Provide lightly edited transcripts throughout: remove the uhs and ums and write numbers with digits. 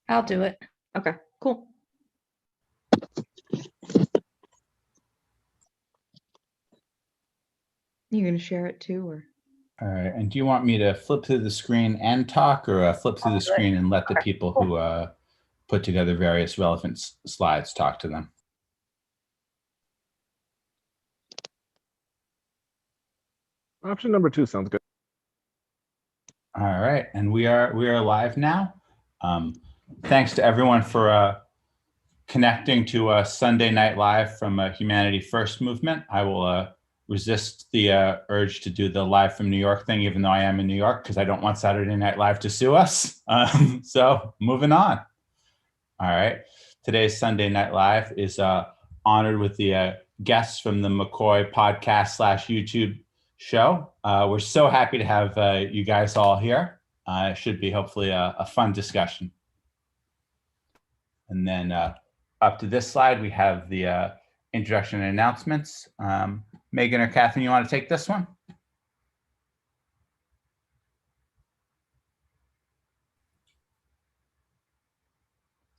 I'll do it. Okay, cool. You gonna share it too, or? All right. And do you want me to flip through the screen and talk, or flip through the screen and let the people who put together various relevant slides talk to them? Option number 2 sounds good. All right, and we are live now. Thanks to everyone for connecting to Sunday Night Live from Humanity First movement. I will resist the urge to do the live from New York thing, even though I am in New York, because I don't want Saturday Night Live to sue us. So moving on. All right, today's Sunday Night Live is honored with the guests from the MCOY podcast / YouTube show. We're so happy to have you guys all here. It should be hopefully a fun discussion. And then up to this slide, we have the introduction and announcements. Megan or Catherine, you want to take this one?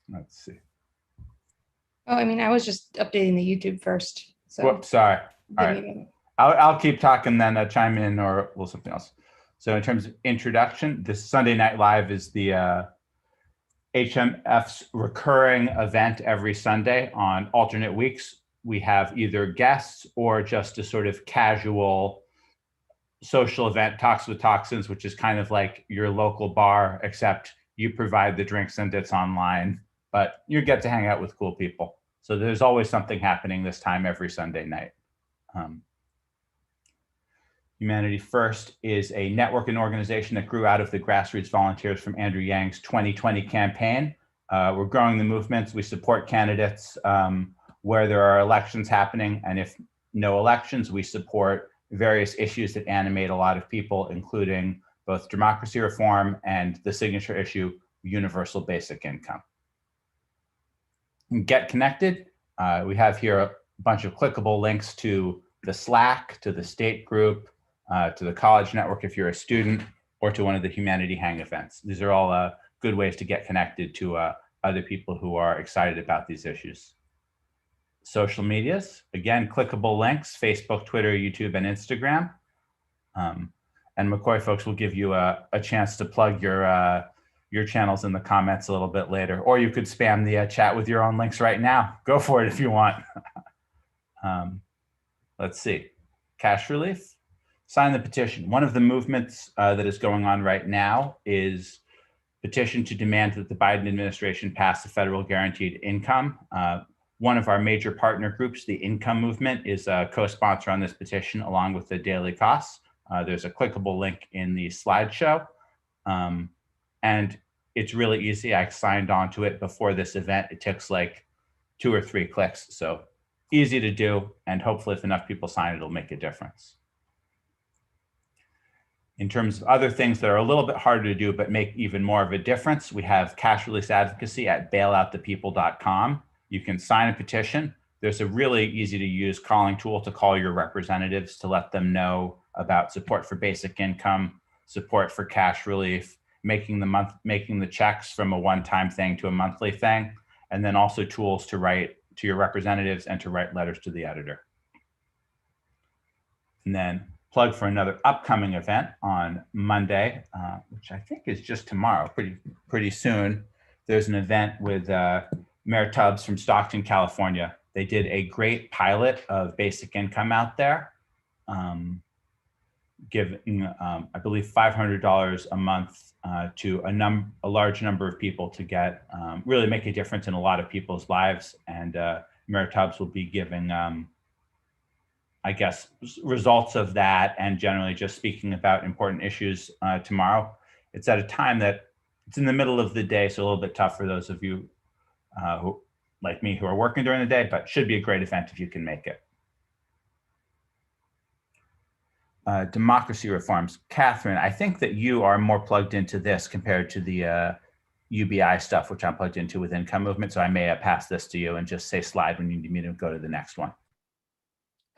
Let's see. Oh, I mean, I was just updating the YouTube first. So Whoops, sorry. All give right. me a minute. I'll keep talking, then chime in or will something else. So in terms of introduction, this Sunday Night Live is the HMF's recurring event every Sunday. On alternate weeks, we have either guests or just a sort of casual social event, Talks with Toxins, which is kind of like your local bar, except you provide the drinks and it's online, but you get to hang out with cool people. So there's always something happening this time every Sunday night. Humanity First is a network and organization that grew out of the grassroots volunteers from Andrew Yang's 2020 campaign. We're growing the movements. We support candidates where there are elections happening. And if no elections, we support various issues that animate a lot of people, including both democracy reform and the signature issue, universal basic income. Get connected. We have here a bunch of clickable links to the Slack, to the state group, to the college network if you're a student, or to one of the Humanity Hang events. These are all good ways to get connected to other people who are excited about these issues. Social medias, again, clickable links, Facebook, Twitter, YouTube, and Instagram. And MCOY folks will give you a chance to plug your channels in the comments a little bit later, or you could spam the chat with your own links right now. Go for it if you want. Let's see, cash relief. Sign the petition. One of the movements that is going on right now is petition to demand that the Biden administration pass the federal guaranteed income. One of our major partner groups, the Income Movement, is a co-sponsor on this petition along with the Daily Costs. There's a clickable link in the slideshow. And it's really easy. I signed on to it before this event. It takes like 2 or 3 clicks. So easy to do. And hopefully if enough people sign, it'll make a difference. In terms of other things that are a little bit harder to do, but make even more of a difference, we have cash release advocacy at bailoutthepeople.com. You can sign a petition. There's a really easy to use calling tool to call your representatives to let them know about support for basic income, support for cash relief, making the checks from a one-time thing to a monthly thing, and then also tools to write to your representatives and to write letters to the editor. And then plug for another upcoming event on Monday, which I think is just tomorrow, pretty soon. There's an event with Mayor Tubbs from Stockton, California. They did a great pilot of basic income out there, giving, I believe, $500 a month to a large number of people to get really make a difference in a lot of people's lives. And Mayor Tubbs will be giving I guess, results of that and generally just speaking about important issues tomorrow. It's at a time that it's in the middle of the day, so a little bit tough for those of you who, like me, who are working during the day, but should be a great event if you can make it. Democracy reforms. Catherine, I think that you are more plugged into this compared to the UBI stuff, which I'm plugged into with Income Movement, so I may pass this to you and just say slide when you need me to go to the next one.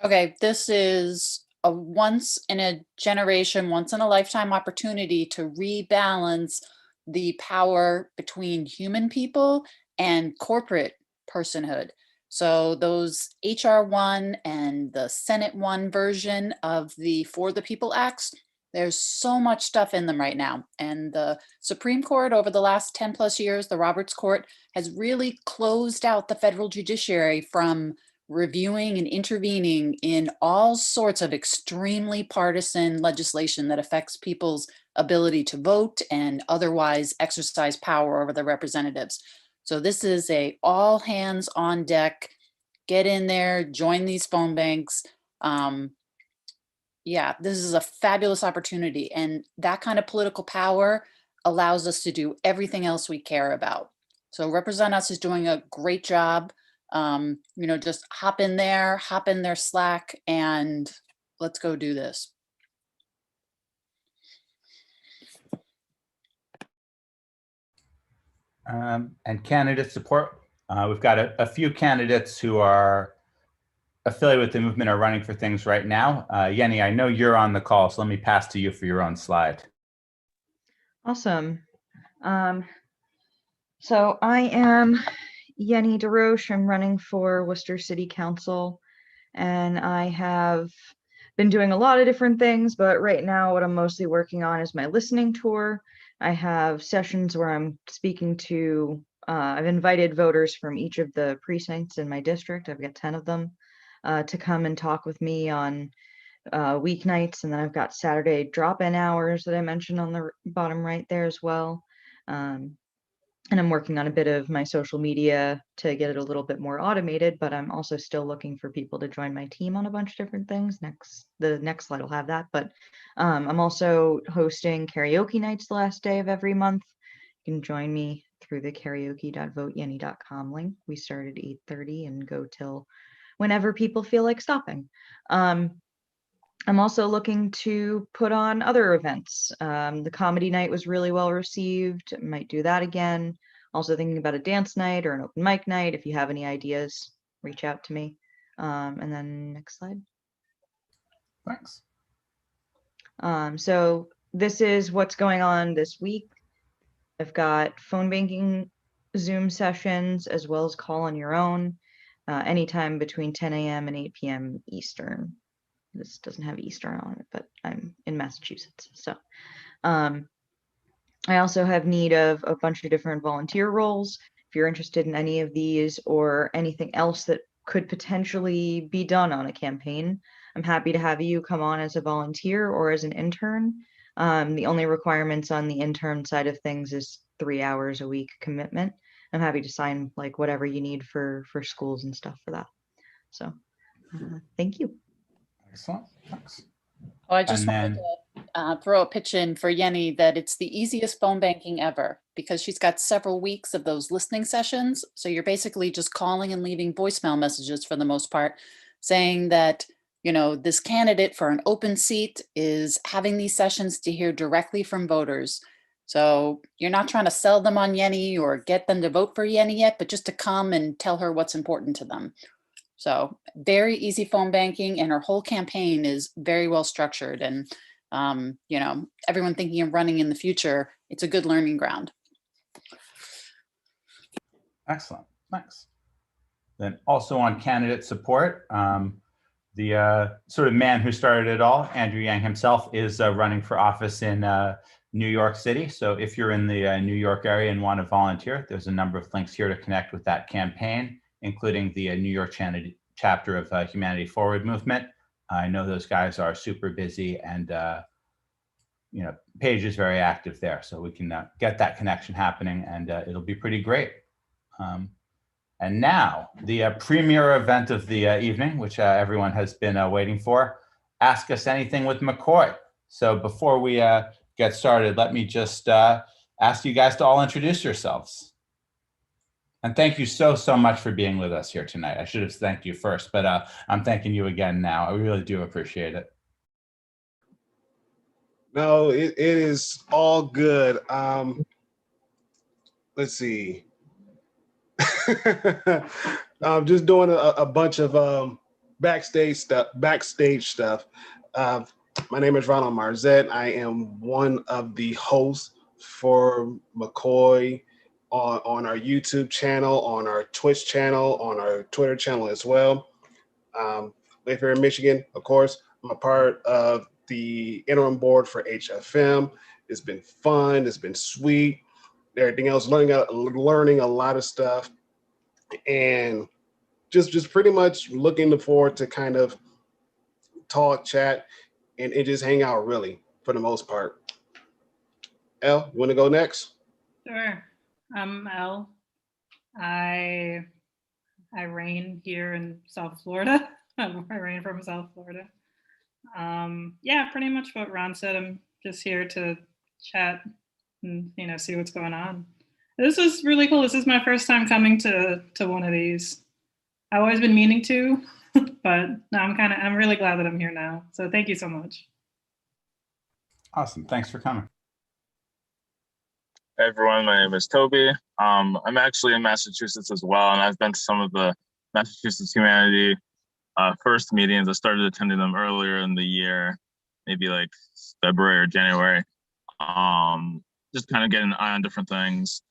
Okay, this is a once in a generation, once in a lifetime opportunity to rebalance the power between human people and corporate personhood. So those HR 1 and the Senate 1 version of the For the People Acts, there's so much stuff in them right now. And the Supreme Court over the last 10 plus years, the Roberts Court, has really closed out the federal judiciary from reviewing and intervening in all sorts of extremely partisan legislation that affects people's ability to vote and otherwise exercise power over their representatives. So this is a all hands on deck, get in there, join these phone banks. Yeah, this is a fabulous opportunity. And that kind of political power allows us to do everything else we care about. So Represent Us is doing a great job. Just hop in their Slack and let's go do this. And candidate support. We've got a few candidates who are affiliated with the movement are running for things right now. Yenny, I know you're on the call, so let me pass to you for your own slide. Awesome. So I am Yenny DeRoche. I'm running for Worcester City Council, and I have been doing a lot of different things, but right now what I'm mostly working on is my listening tour. I have sessions where I'm speaking to, I've invited voters from each of the precincts in my district. I've got 10 of them to come and talk with me on weeknights. And then I've got Saturday drop-in hours that I mentioned on the bottom right there as well. And I'm working on a bit of my social media to get it a little bit more automated, but I'm also still looking for people to join my team on a bunch of different things. The next slide will have that, but I'm also hosting karaoke nights the last day of every month. You can join me through the karaoke.voteyenny.com link. We start at 8:30 and go till whenever people feel like stopping. I'm also looking to put on other events. The comedy night was really well received. Might do that again. Also thinking about a dance night or an open mic night. If you have any ideas, reach out to me. And then next slide. Thanks. So this is what's going on this week. I've got phone banking Zoom sessions as well as call on your own anytime between 10 a.m. and 8 p.m. Eastern. This doesn't have Eastern on it, but I'm in Massachusetts. So I also have need of a bunch of different volunteer roles. If you're interested in any of these or anything else that could potentially be done on a campaign, I'm happy to have you come on as a volunteer or as an intern. The only requirements on the intern side of things is 3 hours a week commitment. I'm happy to sign like whatever you need for schools and stuff for that. So thank you. Excellent. Thanks. Oh, I just And wanted to throw a pitch in for Yenny that it's the easiest phone banking ever because she's got several weeks of those listening sessions. So you're basically just calling and leaving voicemail messages for the most part, saying that, this candidate for an open seat is having these sessions to hear directly from voters. So you're not trying to sell them on Yenny or get them to vote for Yenny yet, but just to come and tell her what's important to them. So very easy phone banking, and her whole campaign is very well structured. And, everyone thinking of running in the future, it's a good learning ground. Excellent. Thanks. Then also on candidate support, the sort of man who started it all, Andrew Yang himself, is running for office in New York City. So if you're in the New York area and want to volunteer, there's a number of links here to connect with that campaign, including the New York chapter of Humanity Forward movement. I know those guys are super busy, and Paige is very active there, so we can get that connection happening, and it'll be pretty great. And now the premier event of the evening, which everyone has been waiting for, Ask Us Anything with MCOY. So before we get started, let me just ask you guys to all introduce yourselves. And thank you so much for being with us here tonight. I should have thanked you first, but I'm thanking you again now. I really do appreciate it. No, it is all good. Let's see. I'm just doing a bunch of backstage stuff. My name is Ronald Marzette. I am one of the hosts for McCoy on our YouTube channel, on our Twitch channel, on our Twitter channel as well. If you're in Michigan, of course, I'm a part of the interim board for HFM. It's been fun. It's been sweet. Everything else, learning a lot of stuff, and just pretty much looking forward to kind of talk, chat, and just hang out really for the most part. Elle, you want to go next? Sure. I'm Elle. I reign here in South Florida. I reign from South Florida. Yeah, pretty much what Ron said. I'm just here to chat and see what's going on. This is really cool. This is my first time coming to one of these. I've always been meaning to, but no, I'm really glad that I'm here now. So thank you so much. Awesome. Thanks for coming. Hey everyone, my name is Toby. I'm actually in Massachusetts as well, and I've been to some of the Massachusetts Humanity first meetings. I started attending them earlier in the year, maybe like February or January. Just kind of getting an eye on different things.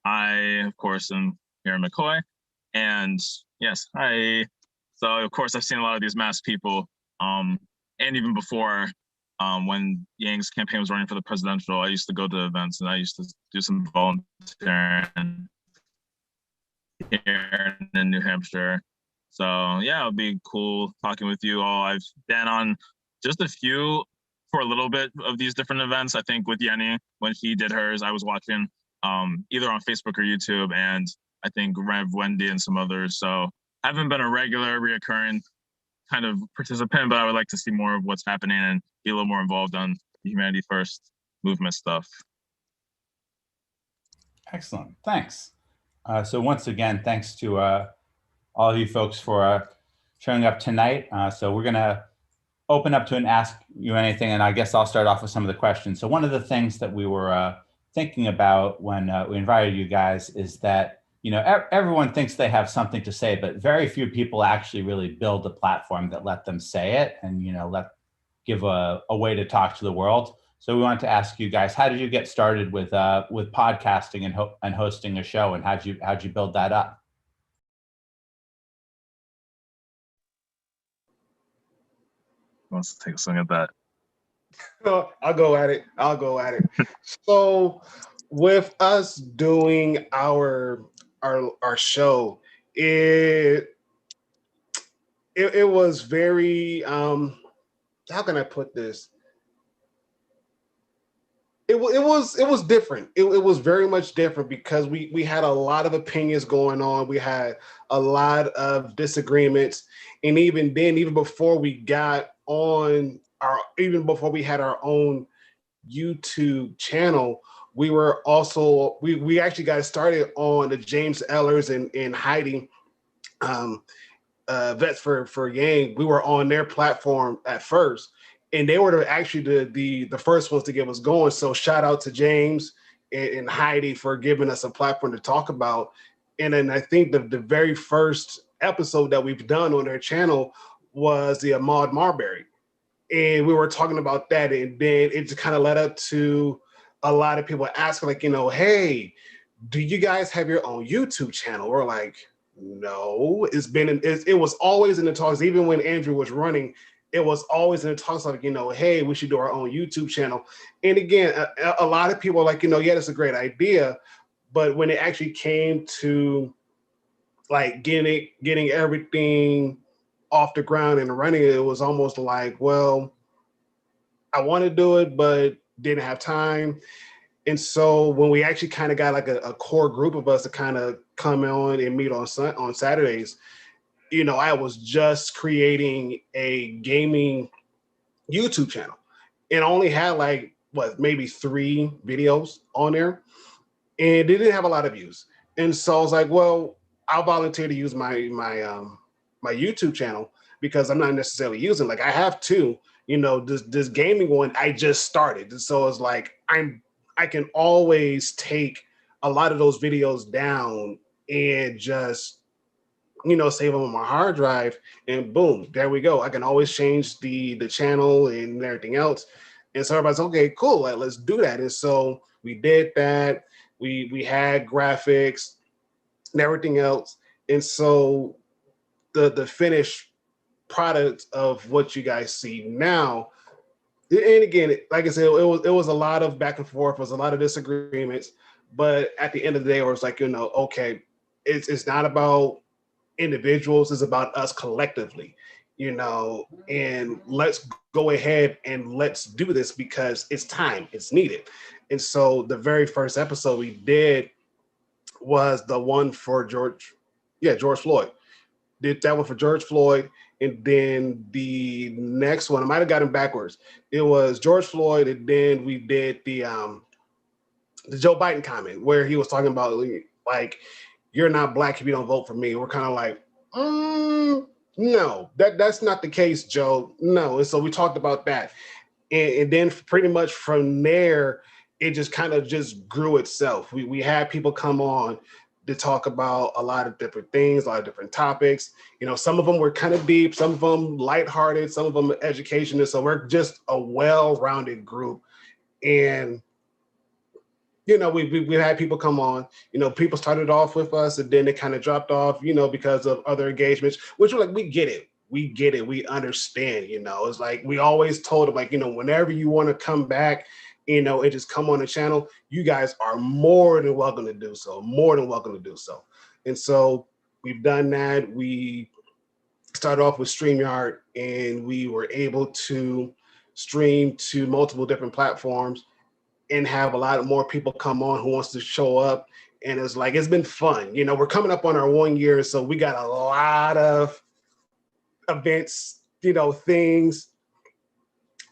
I, of course, am here in MCOY, and yes, so of course I've seen a lot of these mass people, and even before, when Yang's campaign was running for the presidential, I used to go to events and I used to do some volunteering here in New Hampshire. So yeah, it'll be cool talking with you all. I've been on just a few for a little bit of these different events. I think with Yenny, when he did hers, I was watching either on Facebook or YouTube, and I think Rev, Wendy, and some others. So I haven't been a regular, reoccurring kind of participant, but I would like to see more of what's happening and be a little more involved on the Humanity First movement stuff. Excellent. Thanks. So once again, thanks to all of you folks for showing up tonight. So we're going to open up to and ask you anything, and I guess I'll start off with some of the questions. So one of the things that we were thinking about when we invited you guys is that everyone thinks they have something to say, but very few people actually really build a platform that let them say it and give a way to talk to the world. So we wanted to ask you guys, how did you get started with podcasting and hosting a show, and how'd you build that up? Let's take a swing at that. I'll go at it. So with us doing our show, it was very how can I put this? It was different. It was very much different because we had a lot of opinions going on. We had a lot of disagreements, and even before we got on even before we had our own YouTube channel, we were also we actually got started on the James Ellers and Heidi Vets for Yang. We were on their platform at first, and they were actually the first ones to get us going. So shout out to James and Heidi for giving us a platform to talk about. And then I think the very first episode that we've done on their channel was the Ahmaud Marbury. And we were talking about that, and then it just kind of led up to a lot of people asking, like, hey, do you guys have your own YouTube channel? We're like, no. It was always in the talks. Even when Andrew was running, it was always in the talks, like, hey, we should do our own YouTube channel. And again, a lot of people are like, yeah, that's a great idea. But when it actually came to like getting everything off the ground and running, it was almost like, well, I want to do it, but didn't have time. And so when we actually kind of got like a core group of us to kind of come on and meet on Saturdays, I was just creating a gaming YouTube channel and only had like maybe 3 videos on there, and they didn't have a lot of views. And so I was like, well, I'll volunteer to use my YouTube channel because I'm not necessarily using, like, I have 2, this gaming one I just started. So it's like I can always take a lot of those videos down and just save them on my hard drive, and boom, there we go. I can always change the channel and everything else. And so everybody's okay, cool, let's do that. And so we did that. We had graphics and everything else. And so the finished product of what you guys see now, and again, like I said, it was a lot of back and forth, it was a lot of disagreements, but at the end of the day, it was like, okay, it's not about individuals, it's about us collectively, and let's go ahead and let's do this because it's time, it's needed. And so the very first episode we did was the one for George Floyd. Did that one for George Floyd. And then the next one, I might have gotten backwards. It was George Floyd, and then we did the Joe Biden comment where he was talking about like, you're not black if you don't vote for me. We're kind of like, no, that's not the case, Joe. No. And so we talked about that. And then pretty much from there, it just kind of just grew itself. We had people come on to talk about a lot of different things, a lot of different topics. Some of them were kind of deep, some of them lighthearted, some of them educational. So we're just a well-rounded group. And we had people come on, people started off with us and then they kind of dropped off, because of other engagements, which we're like, we get it. We understand, it's like, we always told them, like, whenever you want to come back, and just come on the channel, you guys are more than welcome to do so, And so we've done that. We started off with StreamYard, and we were able to stream to multiple different platforms and have a lot of more people come on who wants to show up. And it's like, it's been fun. We're coming up on our 1 year. So we got a lot of events, things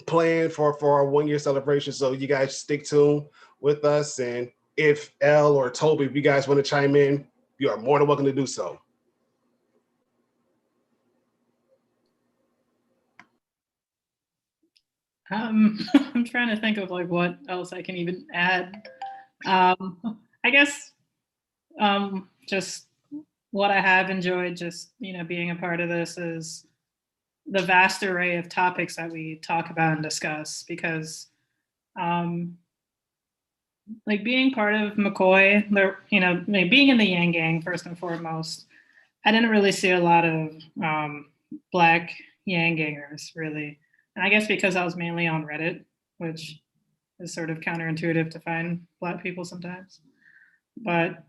planned for our 1 year celebration. So you guys stick tuned with us. And if Elle or Toby, if you guys want to chime in, you are more than welcome to do so. I'm trying to think of like what else I can even add. I guess just what I have enjoyed just, being a part of this is the vast array of topics that we talk about and discuss, because like being part of MCOY, being in the Yang Gang first and foremost, I didn't really see a lot of Black Yang Gangers really. And I guess because I was mainly on Reddit, which is sort of counterintuitive to find Black people sometimes. But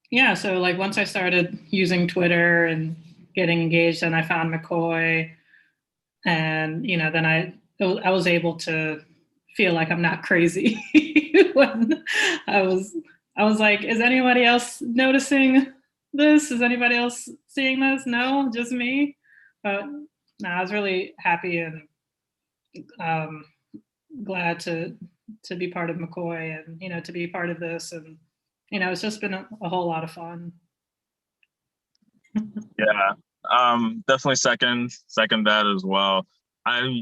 yeah, so like once I started using Twitter and getting engaged, and I found MCOY, and then I was able to feel like I'm not crazy when I was like, is anybody else noticing this? Is anybody else seeing this? No, just me. But no, I was really happy and glad to be part of MCOY and to be part of this, and it's just been a whole lot of fun. Yeah, definitely second that as well. I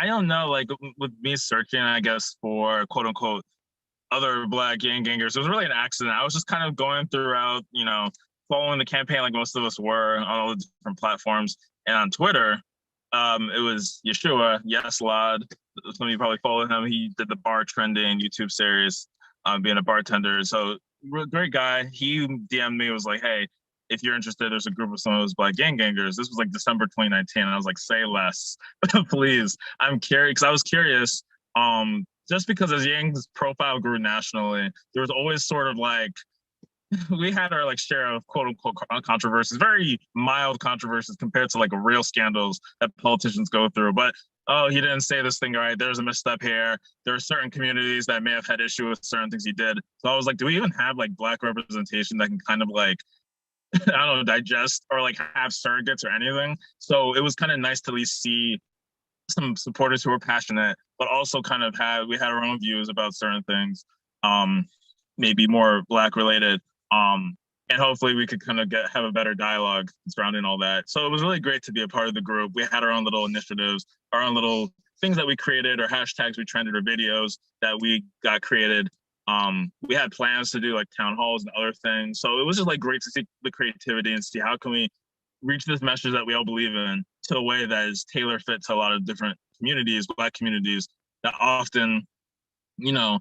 don't know, like with me searching, I guess, for quote unquote other Black Yang Gangers, it was really an accident. I was just kind of going throughout, following the campaign like most of us were on all the different platforms, and on Twitter, it was Yeshua, Yes Lod. Some of you probably follow him. He did the bar trending YouTube series, being a bartender. So great guy. He DM'd me, was like, hey, if you're interested, there's a group of some of those Black Gang Gangers. This was like December 2019. And I was like, say less, please. I'm curious, because I was curious, just because as Yang's profile grew nationally, there was always sort of like, we had our like share of quote unquote controversies, very mild controversies compared to like real scandals that politicians go through. But oh, he didn't say this thing right, there's a misstep here. There are certain communities that may have had issue with certain things he did. So I was like, do we even have like Black representation that can kind of like, I don't know, digest or like have surrogates or anything? So it was kind of nice to at least see some supporters who were passionate, but also kind of we had our own views about certain things, maybe more Black related. And hopefully we could kind of have a better dialogue surrounding all that. So it was really great to be a part of the group. We had our own little initiatives, our own little things that we created, or hashtags we trended, or videos that we got created. We had plans to do like town halls and other things. So it was just like great to see the creativity and see how can we reach this message that we all believe in to a way that is tailor fit to a lot of different communities, Black communities, that often, you know,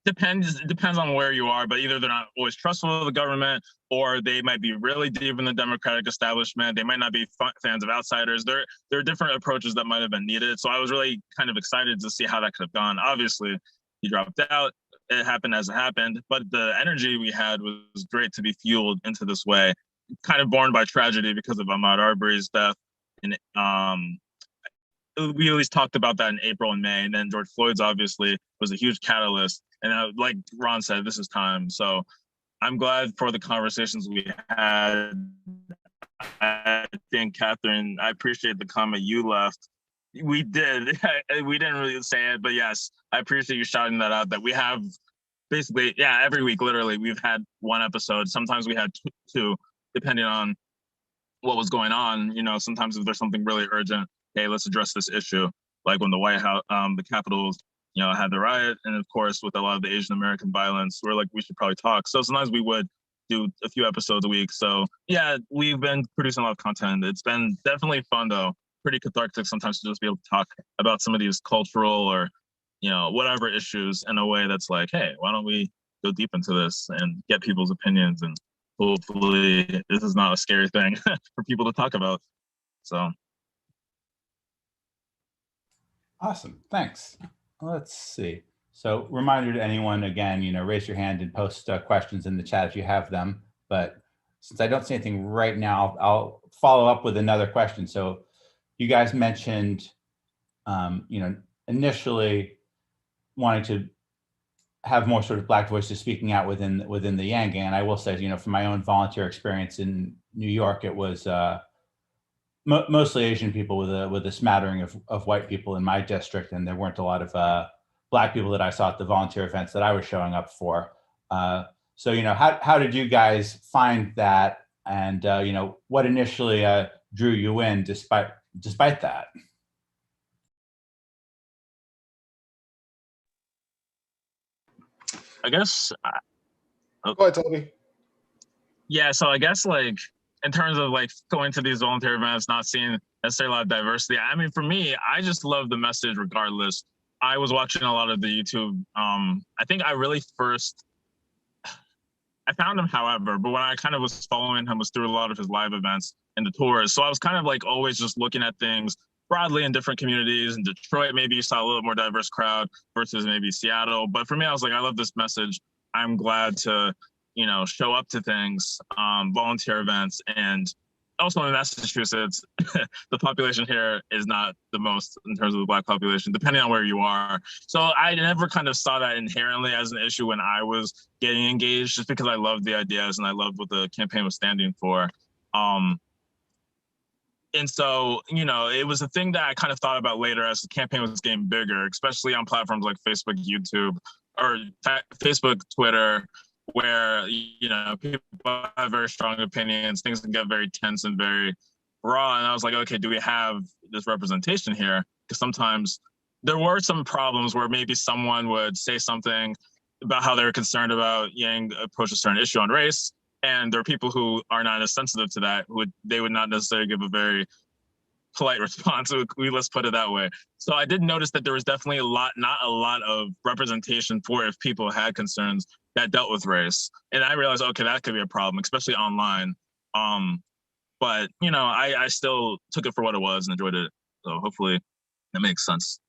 it depends on where you are, but either they're not always trustful of the government, or they might be really deep in the Democratic establishment. They might not be fans of outsiders. There are different approaches that might have been needed. So I was really kind of excited to see how that could have gone. Obviously, he dropped out. It happened as it happened, but the energy we had was great to be fueled into this way, kind of born by tragedy because of Ahmaud Arbery's death. And we at least talked about that in April and May, and then George Floyd's obviously was a huge catalyst. And like Ron said, this is time. So I'm glad for the conversations we had. I think, Catherine, I appreciate the comment you left. We did. We didn't really say it, but yes, I appreciate you shouting that out, that we have basically, yeah, every week, literally, we've had one episode. Sometimes we had two, depending on what was going on. You know, sometimes if there's something really urgent, hey, let's address this issue. Like when the White House, the Capitol, you know, had the riot, and of course, with a lot of the Asian American violence, we're like, we should probably talk. So sometimes we would do a few episodes a week. So yeah, we've been producing a lot of content. It's been definitely fun though, pretty cathartic sometimes to just be able to talk about some of these cultural or, you know, whatever issues in a way that's like, hey, why don't we go deep into this and get people's opinions, and hopefully this is not a scary thing for people to talk about. So. Awesome, thanks. Let's see. So reminder to anyone, again, you know, raise your hand and post questions in the chat if you have them. But since I don't see anything right now, I'll follow up with another question. So you guys mentioned, you know, initially wanting to have more sort of Black voices speaking out within the Yang Gang. And I will say, you know, from my own volunteer experience in New York, it was mostly Asian people with a smattering of white people in my district, and there weren't a lot of Black people that I saw at the volunteer events that I was showing up for. So, you know, how did you guys find that, and you know, what initially drew you in despite that? I guess. Go ahead, Toby. Yeah, so I guess like in terms of like going to these volunteer events, not seeing necessarily a lot of diversity. I mean, for me, I just love the message regardless. I was watching a lot of the YouTube. I think I really first, I found him, however, but when I kind of was following him was through a lot of his live events and the tours. So I was kind of like always just looking at things broadly in different communities. In Detroit, maybe you saw a little more diverse crowd versus maybe Seattle. But for me, I was like, I love this message. I'm glad to, you know, show up to things, volunteer events. And also in Massachusetts, the population here is not the most in terms of the Black population, depending on where you are. So I never kind of saw that inherently as an issue when I was getting engaged, just because I loved the ideas and I loved what the campaign was standing for. And so, you know, it was a thing that I kind of thought about later as the campaign was getting bigger, especially on platforms like Facebook, YouTube, or Facebook, Twitter, where, you know, people have very strong opinions, things can get very tense and very raw. And I was like, okay, do we have this representation here? Because sometimes there were some problems where maybe someone would say something about how they're concerned about Yang approach a certain issue on race. And there are people who are not as sensitive to that, they would not necessarily give a very polite response. Let's put it that way. So I did notice that there was definitely not a lot of representation for if people had concerns that dealt with race. And I realized, okay, that could be a problem, especially online. But, you know, I still took it for what it was and enjoyed it. So hopefully that makes sense.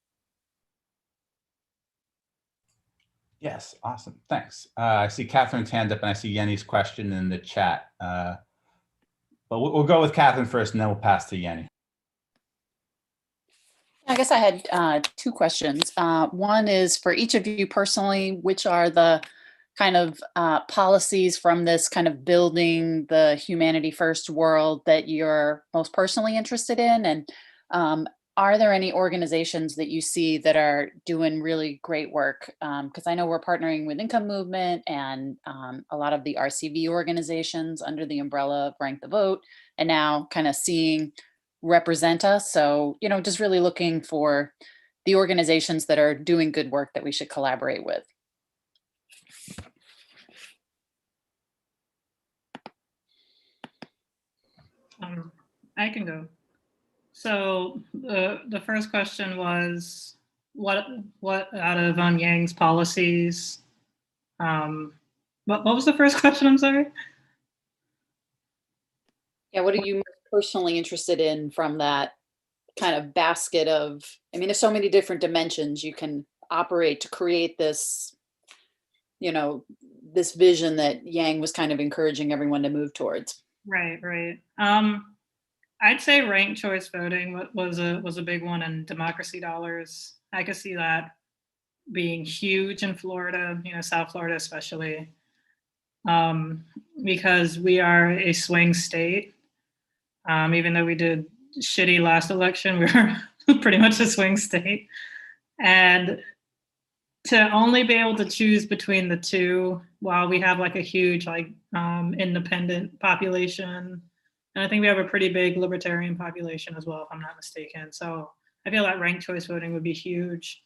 Yes, awesome, thanks. I see Catherine's hand up and I see Yenny's question in the chat. But we'll go with Catherine first and then we'll pass to Yenny. I guess I had two questions. One is for each of you personally, which are the kind of policies from this kind of building the humanity first world that you're most personally interested in? And are there any organizations that you see that are doing really great work? Because I know we're partnering with Income Movement and a lot of the RCV organizations under the umbrella of Rank the Vote, and now kind of seeing Represent Us. So, you know, just really looking for the organizations that are doing good work that we should collaborate with. I can go. So the first question was what out of Yang's policies? What was the first question? I'm sorry. Yeah, what are you most personally interested in from that kind of basket of, I mean, there's so many different dimensions you can operate to create this, you know, this vision that Yang was kind of encouraging everyone to move towards. Right, right. I'd say ranked choice voting was a big one, and democracy dollars. I could see that being huge in Florida, South Florida especially, because we are a swing state. Even though we did shitty last election, we were pretty much a swing state. And to only be able to choose between the two while we have like a huge independent population, and I think we have a pretty big libertarian population as well, if I'm not mistaken. So I feel that ranked choice voting would be huge.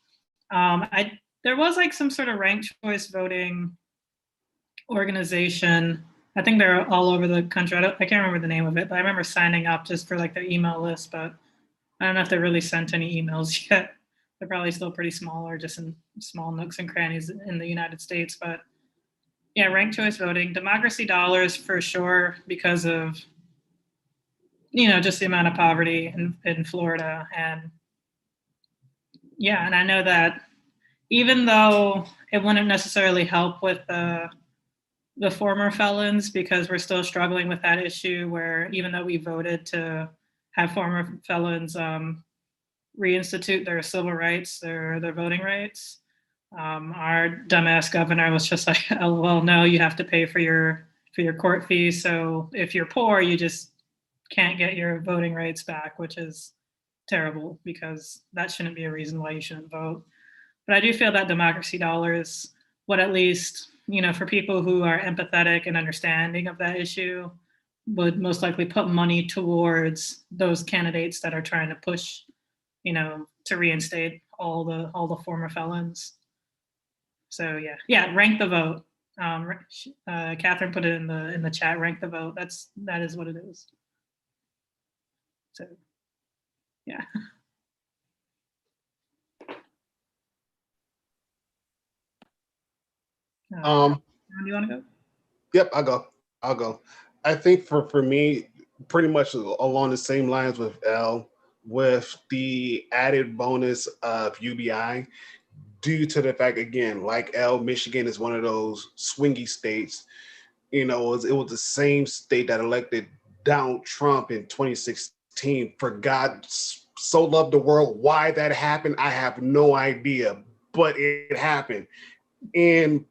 There was like some sort of ranked choice voting organization. I think they're all over the country. I can't remember the name of it, but I remember signing up just for like their email list, but I don't know if they really sent any emails yet. They're probably still pretty small or just in small nooks and crannies in the United States. But yeah, ranked choice voting, democracy dollars for sure, because of, just the amount of poverty in Florida. And yeah, and I know that even though it wouldn't necessarily help with the former felons, because we're still struggling with that issue where even though we voted to have former felons reinstitute their civil rights, their voting rights, our dumbass governor was just like, oh, well, no, you have to pay for your court fees. So if you're poor, you just can't get your voting rights back, which is terrible, because that shouldn't be a reason why you shouldn't vote. But I do feel that democracy dollars would at least, for people who are empathetic and understanding of that issue, would most likely put money towards those candidates that are trying to push, to reinstate all the former felons. So yeah, rank the vote. Catherine put it in the chat. Rank the vote. That is what it is. So yeah. Do you want to go? Yep, I'll go. I think for me, pretty much along the same lines with L, with the added bonus of UBI, due to the fact, again, like L, Michigan is one of those swingy states. It was the same state that elected Donald Trump in 2016. For God so loved the world, why that happened, I have no idea, but it happened. And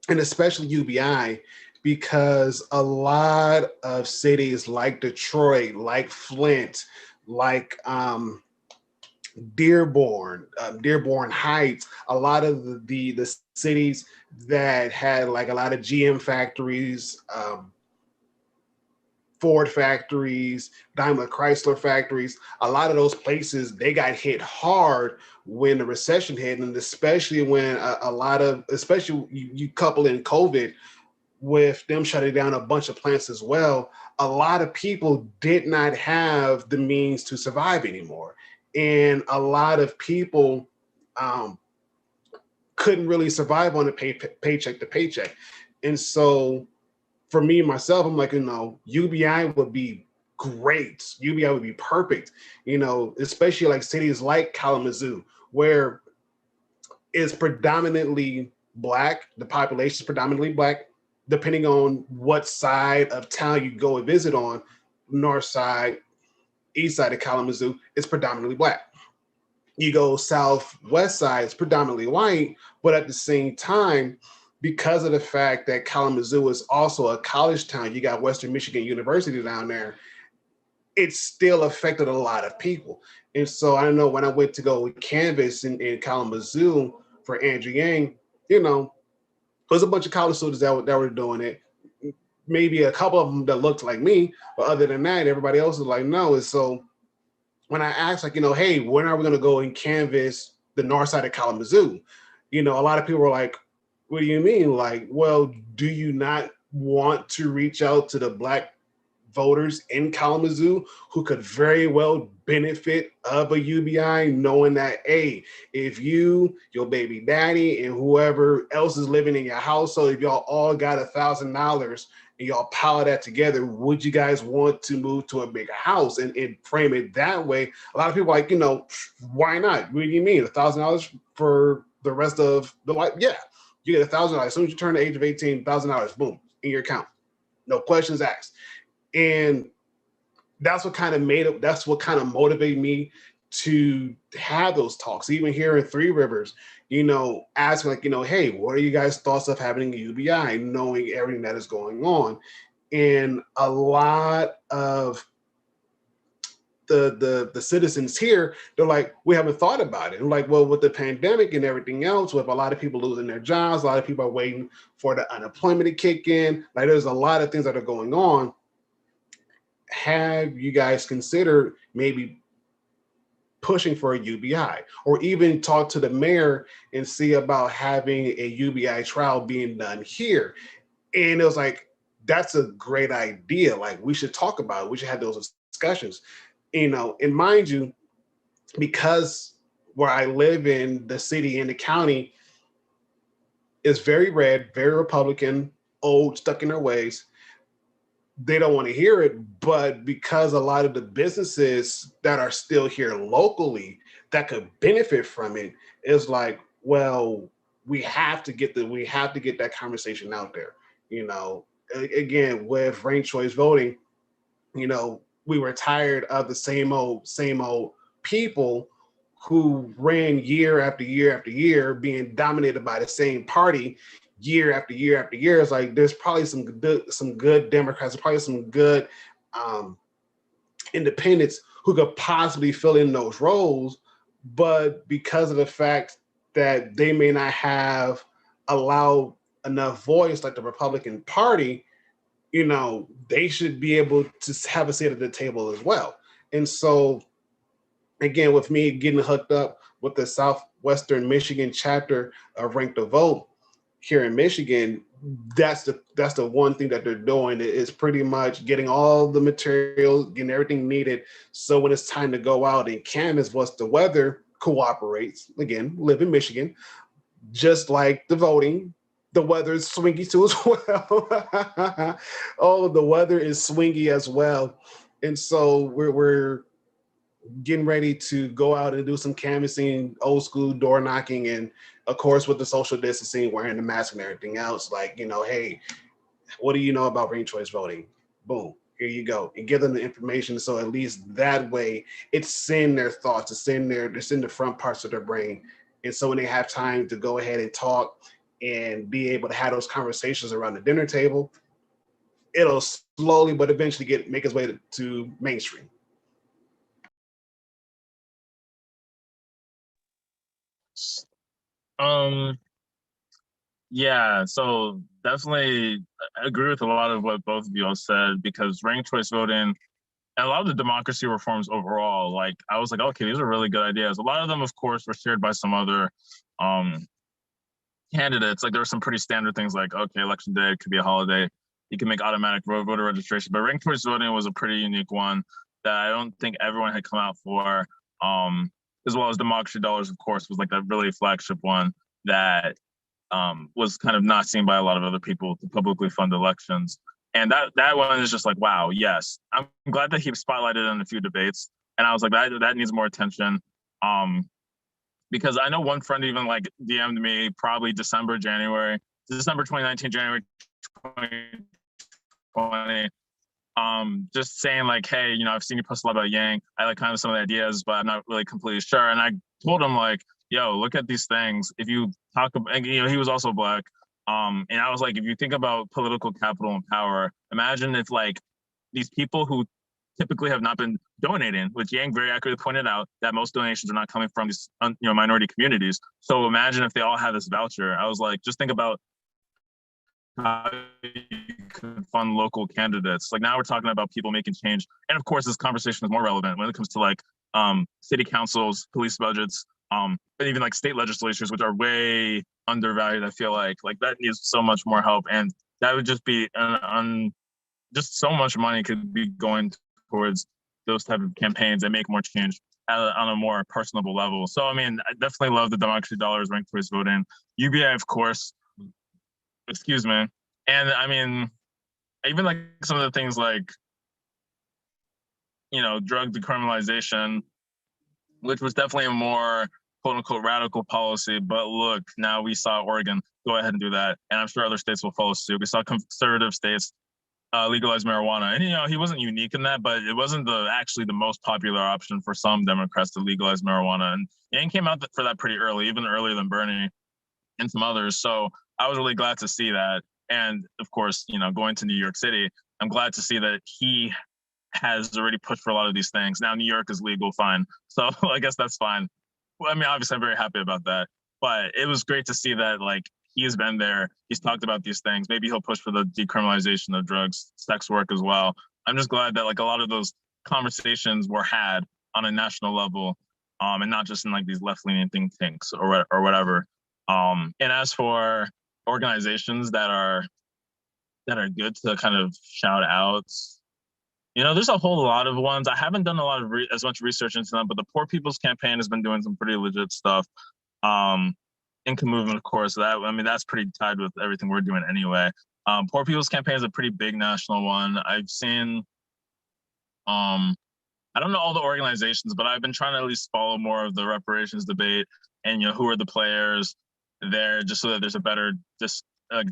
especially UBI, because a lot of cities like Detroit, like Flint, like Dearborn Heights, a lot of the cities that had like a lot of GM factories, Ford factories, Daimler Chrysler factories, a lot of those places, they got hit hard when the recession hit, and especially when especially you couple in COVID with them shutting down a bunch of plants as well, a lot of people did not have the means to survive anymore. And a lot of people couldn't really survive on a paycheck to paycheck. And so for me, myself, I'm like, UBI would be great. UBI would be perfect, especially like cities like Kalamazoo, where it's predominantly Black, the population is predominantly Black, depending on what side of town you go and visit on, north side, east side of Kalamazoo, it's predominantly Black. You go southwest side, it's predominantly white, but at the same time, because of the fact that Kalamazoo is also a college town, you got Western Michigan University down there, it still affected a lot of people. And so I know when I went to go canvass in Kalamazoo for Andrew Yang, there's a bunch of college students that were doing it. Maybe a couple of them that looked like me, but other than that, everybody else was like, no. And so when I asked, like, hey, when are we going to go and canvass the north side of Kalamazoo? A lot of people were like, what do you mean? Like, well, do you not want to reach out to the Black voters in Kalamazoo who could very well benefit of a UBI, knowing that, hey, if you, your baby daddy, and whoever else is living in your household, if y'all all got $1,000 and y'all pile that together, would you guys want to move to a bigger house and frame it that way? A lot of people are like, why not? What do you mean? $1,000 for the rest of the life? Yeah, you get $1,000. As soon as you turn the age of 18, $1,000, boom, in your account. No questions asked. And that's what kind of motivated me to have those talks. Even here in Three Rivers, asking like, hey, what are you guys' thoughts of having a UBI, knowing everything that is going on? And a lot of the citizens here, they're like, we haven't thought about it. And like, well, with the pandemic and everything else, with a lot of people losing their jobs, a lot of people are waiting for the unemployment to kick in. Like, there's a lot of things that are going on. Have you guys considered maybe pushing for a UBI, or even talk to the mayor and see about having a UBI trial being done here? And it was like, that's a great idea. Like, we should talk about it. We should have those discussions. And mind you, because where I live in the city and the county is very red, very Republican, old, stuck in their ways, they don't want to hear it. But because a lot of the businesses that are still here locally that could benefit from it is like, well, we have to get that conversation out there. Again, with ranked choice voting, we were tired of the same old people who ran year after year after year, being dominated by the same party year after year after year. It's like, there's probably some good Democrats, probably some good independents who could possibly fill in those roles, but because of the fact that they may not have allowed enough voice, like the Republican Party, they should be able to have a seat at the table as well. And so, again, with me getting hooked up with the Southwestern Michigan chapter of Rank the Vote here in Michigan, that's the one thing that they're doing, is pretty much getting all the materials, getting everything needed. So when it's time to go out and canvass, once the weather cooperates, again, live in Michigan, just like the voting, the weather is swingy too as well. Oh, the weather is swingy as well. And so we're getting ready to go out and do some canvassing, old school door knocking, and of course with the social distancing, wearing the mask and everything else. Like, hey, what do you know about ranked choice voting? Boom, here you go. And give them the information, so at least that way it's in their thoughts, it's in the front parts of their brain. And so when they have time to go ahead and talk and be able to have those conversations around the dinner table, it'll slowly but eventually make its way to mainstream. Yeah, so definitely agree with a lot of what both of you all said, because ranked choice voting and a lot of the democracy reforms overall, like, I was like, okay, these are really good ideas. A lot of them, of course, were shared by some other candidates. Like, there were some pretty standard things like, okay, election day could be a holiday. You can make automatic voter registration. But ranked choice voting was a pretty unique one that I don't think everyone had come out for. As well as democracy dollars, of course, was like that really flagship one that was kind of not seen by a lot of other people to publicly fund elections. And that one is just like, wow, yes. I'm glad that he spotlighted in a few debates. And I was like, that needs more attention. Because I know one friend even like DM'd me probably December 2019, January 2020. Just saying like, hey, I've seen you post a lot about Yang. I like kind of some of the ideas, but I'm not really completely sure. And I told him like, yo, look at these things. If you talk about, and, he was also Black. And I was like, if you think about political capital and power, imagine if like these people who typically have not been donating, which Yang very accurately pointed out that most donations are not coming from these minority communities. So imagine if they all had this voucher. I was like, just think about how you could fund local candidates. Like, now we're talking about people making change. And of course, this conversation is more relevant when it comes to like city councils, police budgets, and even like state legislatures, which are way undervalued. I feel like that needs so much more help. And that would just be just so much money could be going towards those type of campaigns and make more change on a more personable level. So, I mean, I definitely love the democracy dollars ranked choice voting. UBI, of course, excuse me. And I mean, even like some of the things like, you know, drug decriminalization, which was definitely a more quote unquote radical policy. But look, now we saw Oregon go ahead and do that. And I'm sure other states will follow suit. We saw conservative states legalize marijuana. And, you know, he wasn't unique in that, but it wasn't actually the most popular option for some Democrats to legalize marijuana. And Yang came out for that pretty early, even earlier than Bernie and some others. So I was really glad to see that. And of course, you know, going to New York City, I'm glad to see that he has already pushed for a lot of these things. Now New York is legal, fine. So I guess that's fine. Well, I mean, obviously I'm very happy about that, but it was great to see that, like, he has been there. He's talked about these things. Maybe he'll push for the decriminalization of drugs, sex work as well. I'm just glad that like a lot of those conversations were had on a national level, and not just in like these left-leaning think tanks or whatever. And as for organizations that are good to kind of shout out, you know, there's a whole lot of ones. I haven't done a lot of as much research into them, but the Poor People's Campaign has been doing some pretty legit stuff. Income Movement, of course, that's pretty tied with everything we're doing anyway. Poor People's Campaign is a pretty big national one. I've seen, I don't know all the organizations, but I've been trying to at least follow more of the reparations debate and, you know, who are the players there, just so that there's a better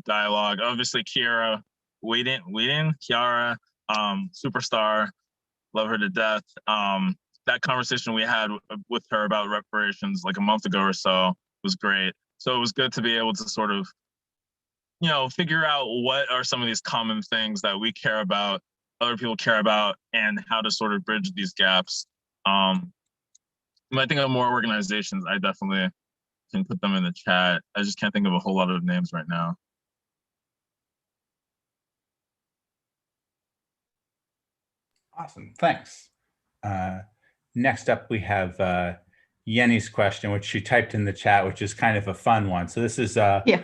dialogue. Obviously, Kiara superstar, love her to death. That conversation we had with her about reparations like a month ago or so was great. So it was good to be able to sort of, you know, figure out what are some of these common things that we care about, other people care about, and how to sort of bridge these gaps. When I think of more organizations, I definitely can put them in the chat. I just can't think of a whole lot of names right now. Awesome, thanks. Next up, we have Yenny's question, which she typed in the chat, which is kind of a fun one. So this is Yeah.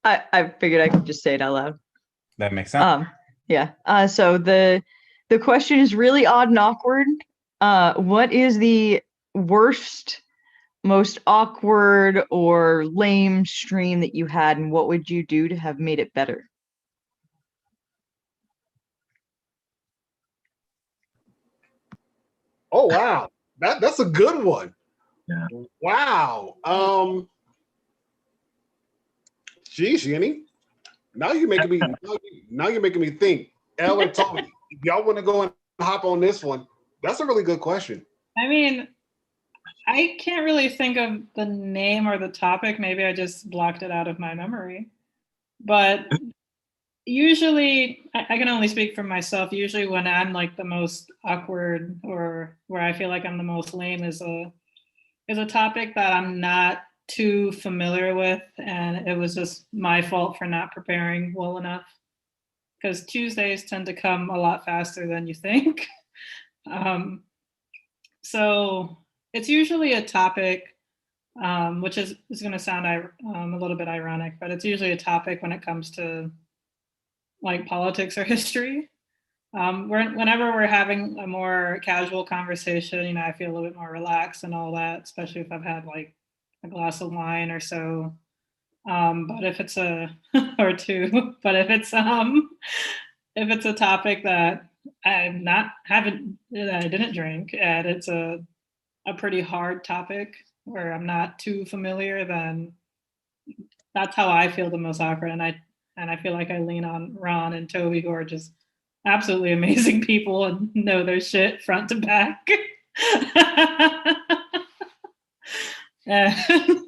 I figured I could just say it out loud. That makes sense. Yeah. So the question is really odd and awkward. What is the worst, most awkward or lame stream that you had, and what would you do to have made it better? Oh wow, that's a good one. Yeah. Wow. Geez, Jenny. Now you're making me think. Elle and Tony, if y'all want to go and hop on this one, that's a really good question. I mean, I can't really think of the name or the topic. Maybe I just blocked it out of my memory. But usually, I can only speak for myself. Usually when I'm like the most awkward or where I feel like I'm the most lame is a topic that I'm not too familiar with. And it was just my fault for not preparing well enough. Because Tuesdays tend to come a lot faster than you think. So it's usually a topic, which is going to sound a little bit ironic, but it's usually a topic when it comes to like politics or history. Whenever we're having a more casual conversation, you know, I feel a little bit more relaxed and all that, especially if I've had like a glass of wine or so. But if it's or two, but if it's a topic that I didn't drink, and it's a pretty hard topic where I'm not too familiar, then that's how I feel the most awkward. And I feel like I lean on Ron and Toby, who are just absolutely amazing people and know their shit front to back.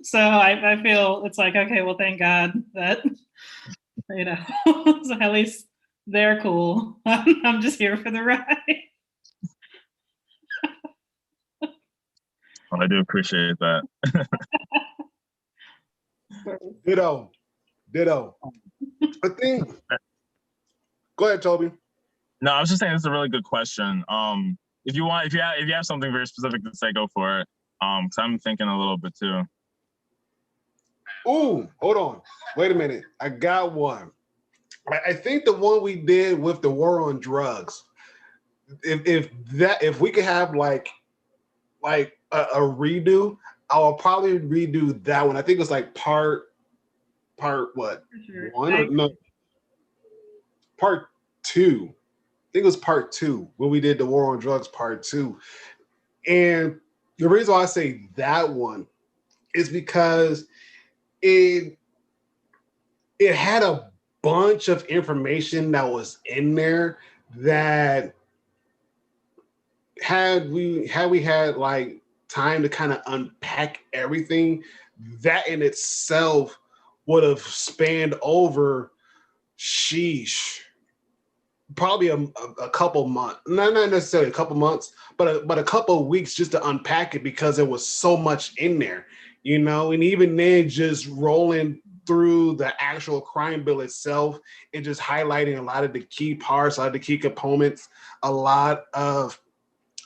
So I feel it's like, okay, well, thank God that, you know, so at least they're cool. I'm just here for the ride. Well, I do appreciate that. Ditto. I think. Go ahead, Toby. No, I was just saying it's a really good question. If you have something very specific to say, go for it. Because I'm thinking a little bit too. Ooh, hold on. Wait a minute. I got one. I think the one we did with the war on drugs. If we could have like a redo, I will probably redo that one. I think it's like part what? Sure. One or no? Part two. I think it was part two when we did the war on drugs part two. And the reason why I say that one is because it had a bunch of information that was in there that had we had like time to kind of unpack everything, that in itself would have spanned over probably a couple months, not necessarily a couple months, but a couple of weeks just to unpack it because there was so much in there, and even then just rolling through the actual crime bill itself and just highlighting a lot of the key parts, a lot of the key components, a lot of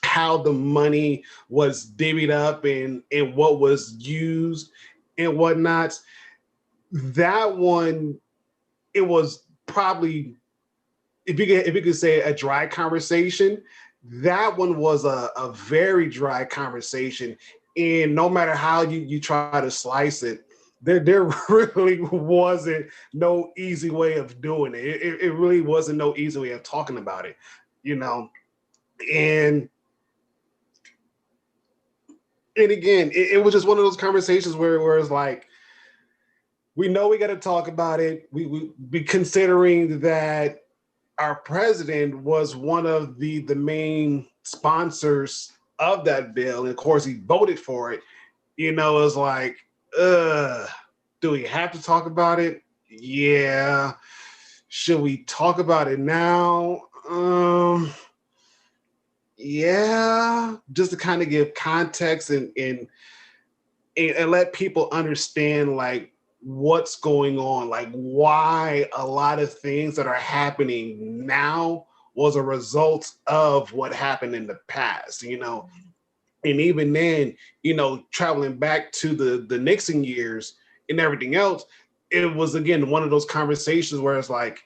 how the money was divvied up and what was used and whatnot. That one, it was probably, if you could say a dry conversation, that one was a very dry conversation. And no matter how you try to slice it, there really wasn't no easy way of doing it. It really wasn't no easy way of talking about it, And again, it was just one of those conversations where it's like, we know we got to talk about it. We be considering that our president was one of the main sponsors of that bill, and of course he voted for it. It's like, do we have to talk about it? Yeah. Should we talk about it now? Yeah, just to kind of give context and let people understand like what's going on, like why a lot of things that are happening now was a result of what happened in the past, and even then, traveling back to the Nixon years and everything else, it was again one of those conversations where it's like,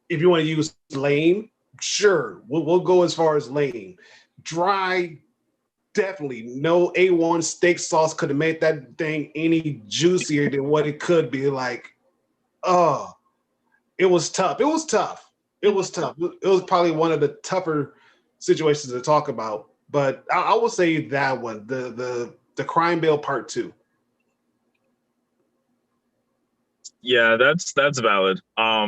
if you want to use lame, sure, we'll go as far as lame. Dry, definitely. No A1 steak sauce could have made that thing any juicier than what it could be. Like, oh, it was tough. It was tough. It was tough. It was probably one of the tougher situations to talk about. But I will say that one, the crime bill part two. Yeah, that's valid. I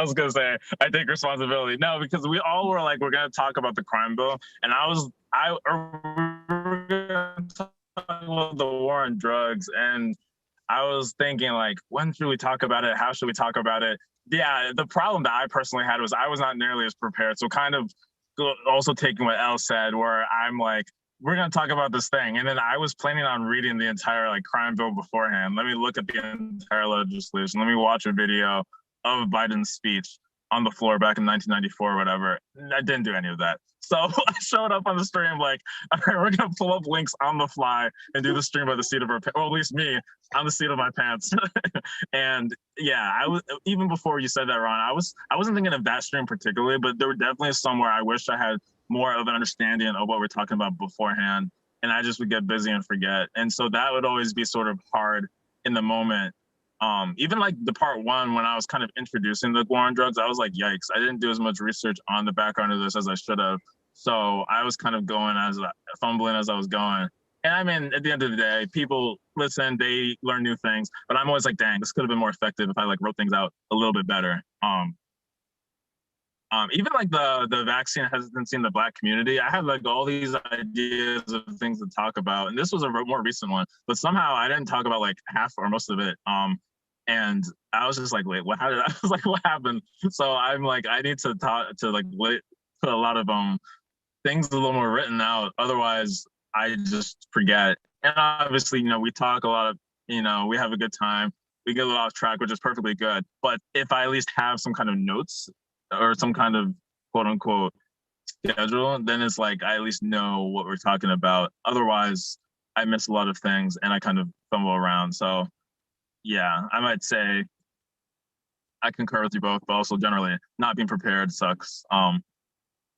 was gonna say I take responsibility. No, because we all were like, we're gonna talk about the crime bill, and we're gonna talk about the war on drugs, and I was thinking like, when should we talk about it? How should we talk about it? Yeah, the problem that I personally had was I was not nearly as prepared. So kind of also taking what Elle said, where I'm like, we're going to talk about this thing. And then I was planning on reading the entire like crime bill beforehand. Let me look at the entire legislation. Let me watch a video of Biden's speech on the floor back in 1994 or whatever. I didn't do any of that. So I showed up on the stream like, all right, we're going to pull up links on the fly and do the stream by the seat of our pants, or at least me on the seat of my pants. And yeah, I was, even before you said that, Ron, I wasn't thinking of that stream particularly, but there were definitely somewhere I wish I had more of an understanding of what we're talking about beforehand. And I just would get busy and forget. And so that would always be sort of hard in the moment. Even like the part one, when I was kind of introducing the war on drugs, I was like, yikes, I didn't do as much research on the background of this as I should have. So I was kind of fumbling as I was going. And I mean, at the end of the day, people listen, they learn new things, but I'm always like, dang, this could have been more effective if I like wrote things out a little bit better. Even like the vaccine hesitancy in the Black community, I had like all these ideas of things to talk about, and this was a more recent one, but somehow I didn't talk about like half or most of it. And I was just like, wait, what? How did I was like, what happened? So I'm like, I need to talk to like put a lot of things a little more written out. Otherwise, I just forget. And obviously, we talk a lot of, we have a good time. We get a little off track, which is perfectly good. But if I at least have some kind of notes or some kind of quote unquote schedule, then it's like I at least know what we're talking about. Otherwise, I miss a lot of things and I kind of fumble around. So yeah, I might say I concur with you both, but also generally not being prepared sucks. And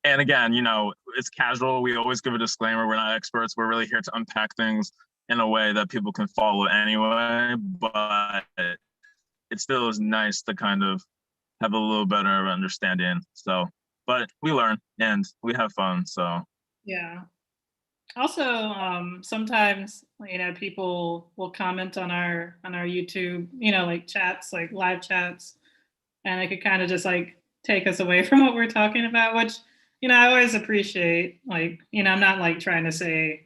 again, you know, it's casual. We always give a disclaimer. We're not experts. We're really here to unpack things in a way that people can follow anyway. But it still is nice to kind of have a little better understanding. So, but we learn and we have fun. So Yeah. Also, sometimes, you know, people will comment on our YouTube, you know, like chats, like live chats, and it could kind of just like take us away from what we're talking about, which, you know, I always appreciate. Like, you know, I'm not like trying to say,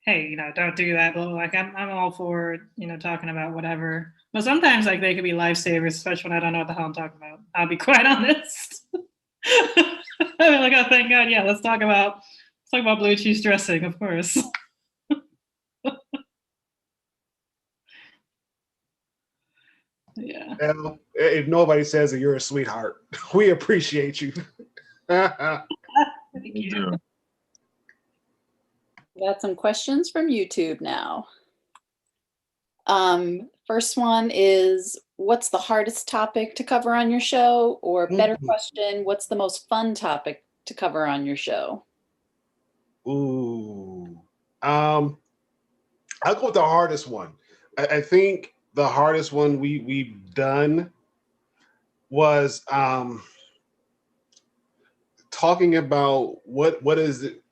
hey, you know, don't do that, but like I'm all for, you know, talking about whatever. But sometimes like they could be lifesavers, especially when I don't know what the hell I'm talking about. I'll be quite honest. I'm like, oh, thank God, yeah, let's talk about blue cheese dressing, of course. Yeah. Well, if nobody says that, you're a sweetheart. We appreciate you. Thank we you. do. We got some questions from YouTube now. First one is, what's the hardest topic to cover on your show? Or better question, what's the most fun topic to cover on your show? Ooh. I'll go with the hardest one. I think the hardest one we've done was talking about what is it?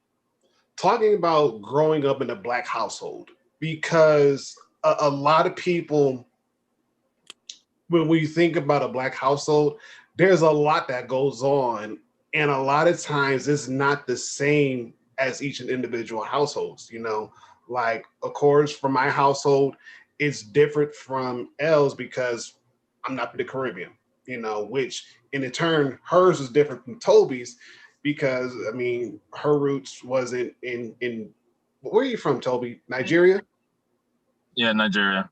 Talking about growing up in a Black household, because a lot of people, when we think about a Black household, there's a lot that goes on, and a lot of times it's not the same as each individual households. You know, like of course for my household, it's different from Elle's because I'm not from the Caribbean. You know, which in turn hers is different from Toby's because I mean her roots wasn't in. Where are you from, Toby? Nigeria? Yeah, Nigeria.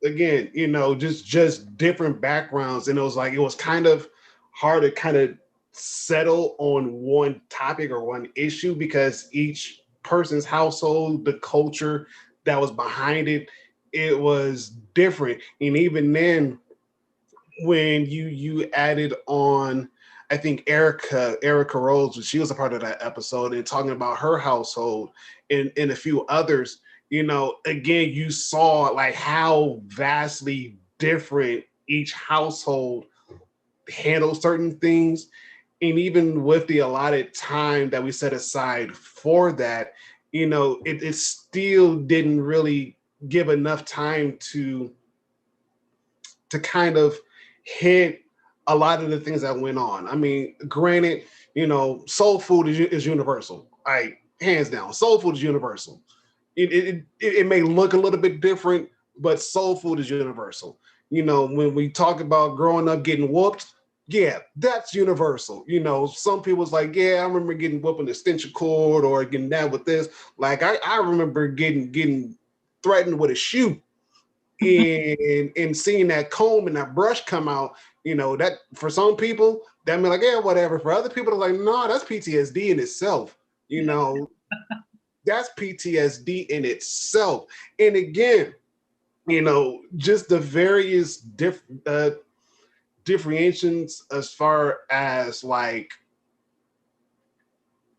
Again, you know, just different backgrounds, and it was kind of hard to kind of settle on one topic or one issue because each person's household, the culture that was behind it, it was different. And even then, when you added on, I think Erica Rose, she was a part of that episode and talking about her household and a few others, you know, again, you saw like how vastly different each household handles certain things. And even with the allotted time that we set aside for that, you know, it still didn't really give enough time to kind of hit a lot of the things that went on. I mean, granted, you know, soul food is universal. Hands down, soul food is universal. It may look a little bit different, but soul food is universal. You know, when we talk about growing up getting whooped, yeah, that's universal. You know, some people's like, yeah, I remember getting whooped in the extension cord or getting that with this. Like I remember getting threatened with a shoe and seeing that comb and that brush come out, you know, that for some people that mean like, yeah, whatever. For other people, they're like, no, that's PTSD in itself. You know, that's PTSD in itself. And again, you know, just the various differentiations as far as like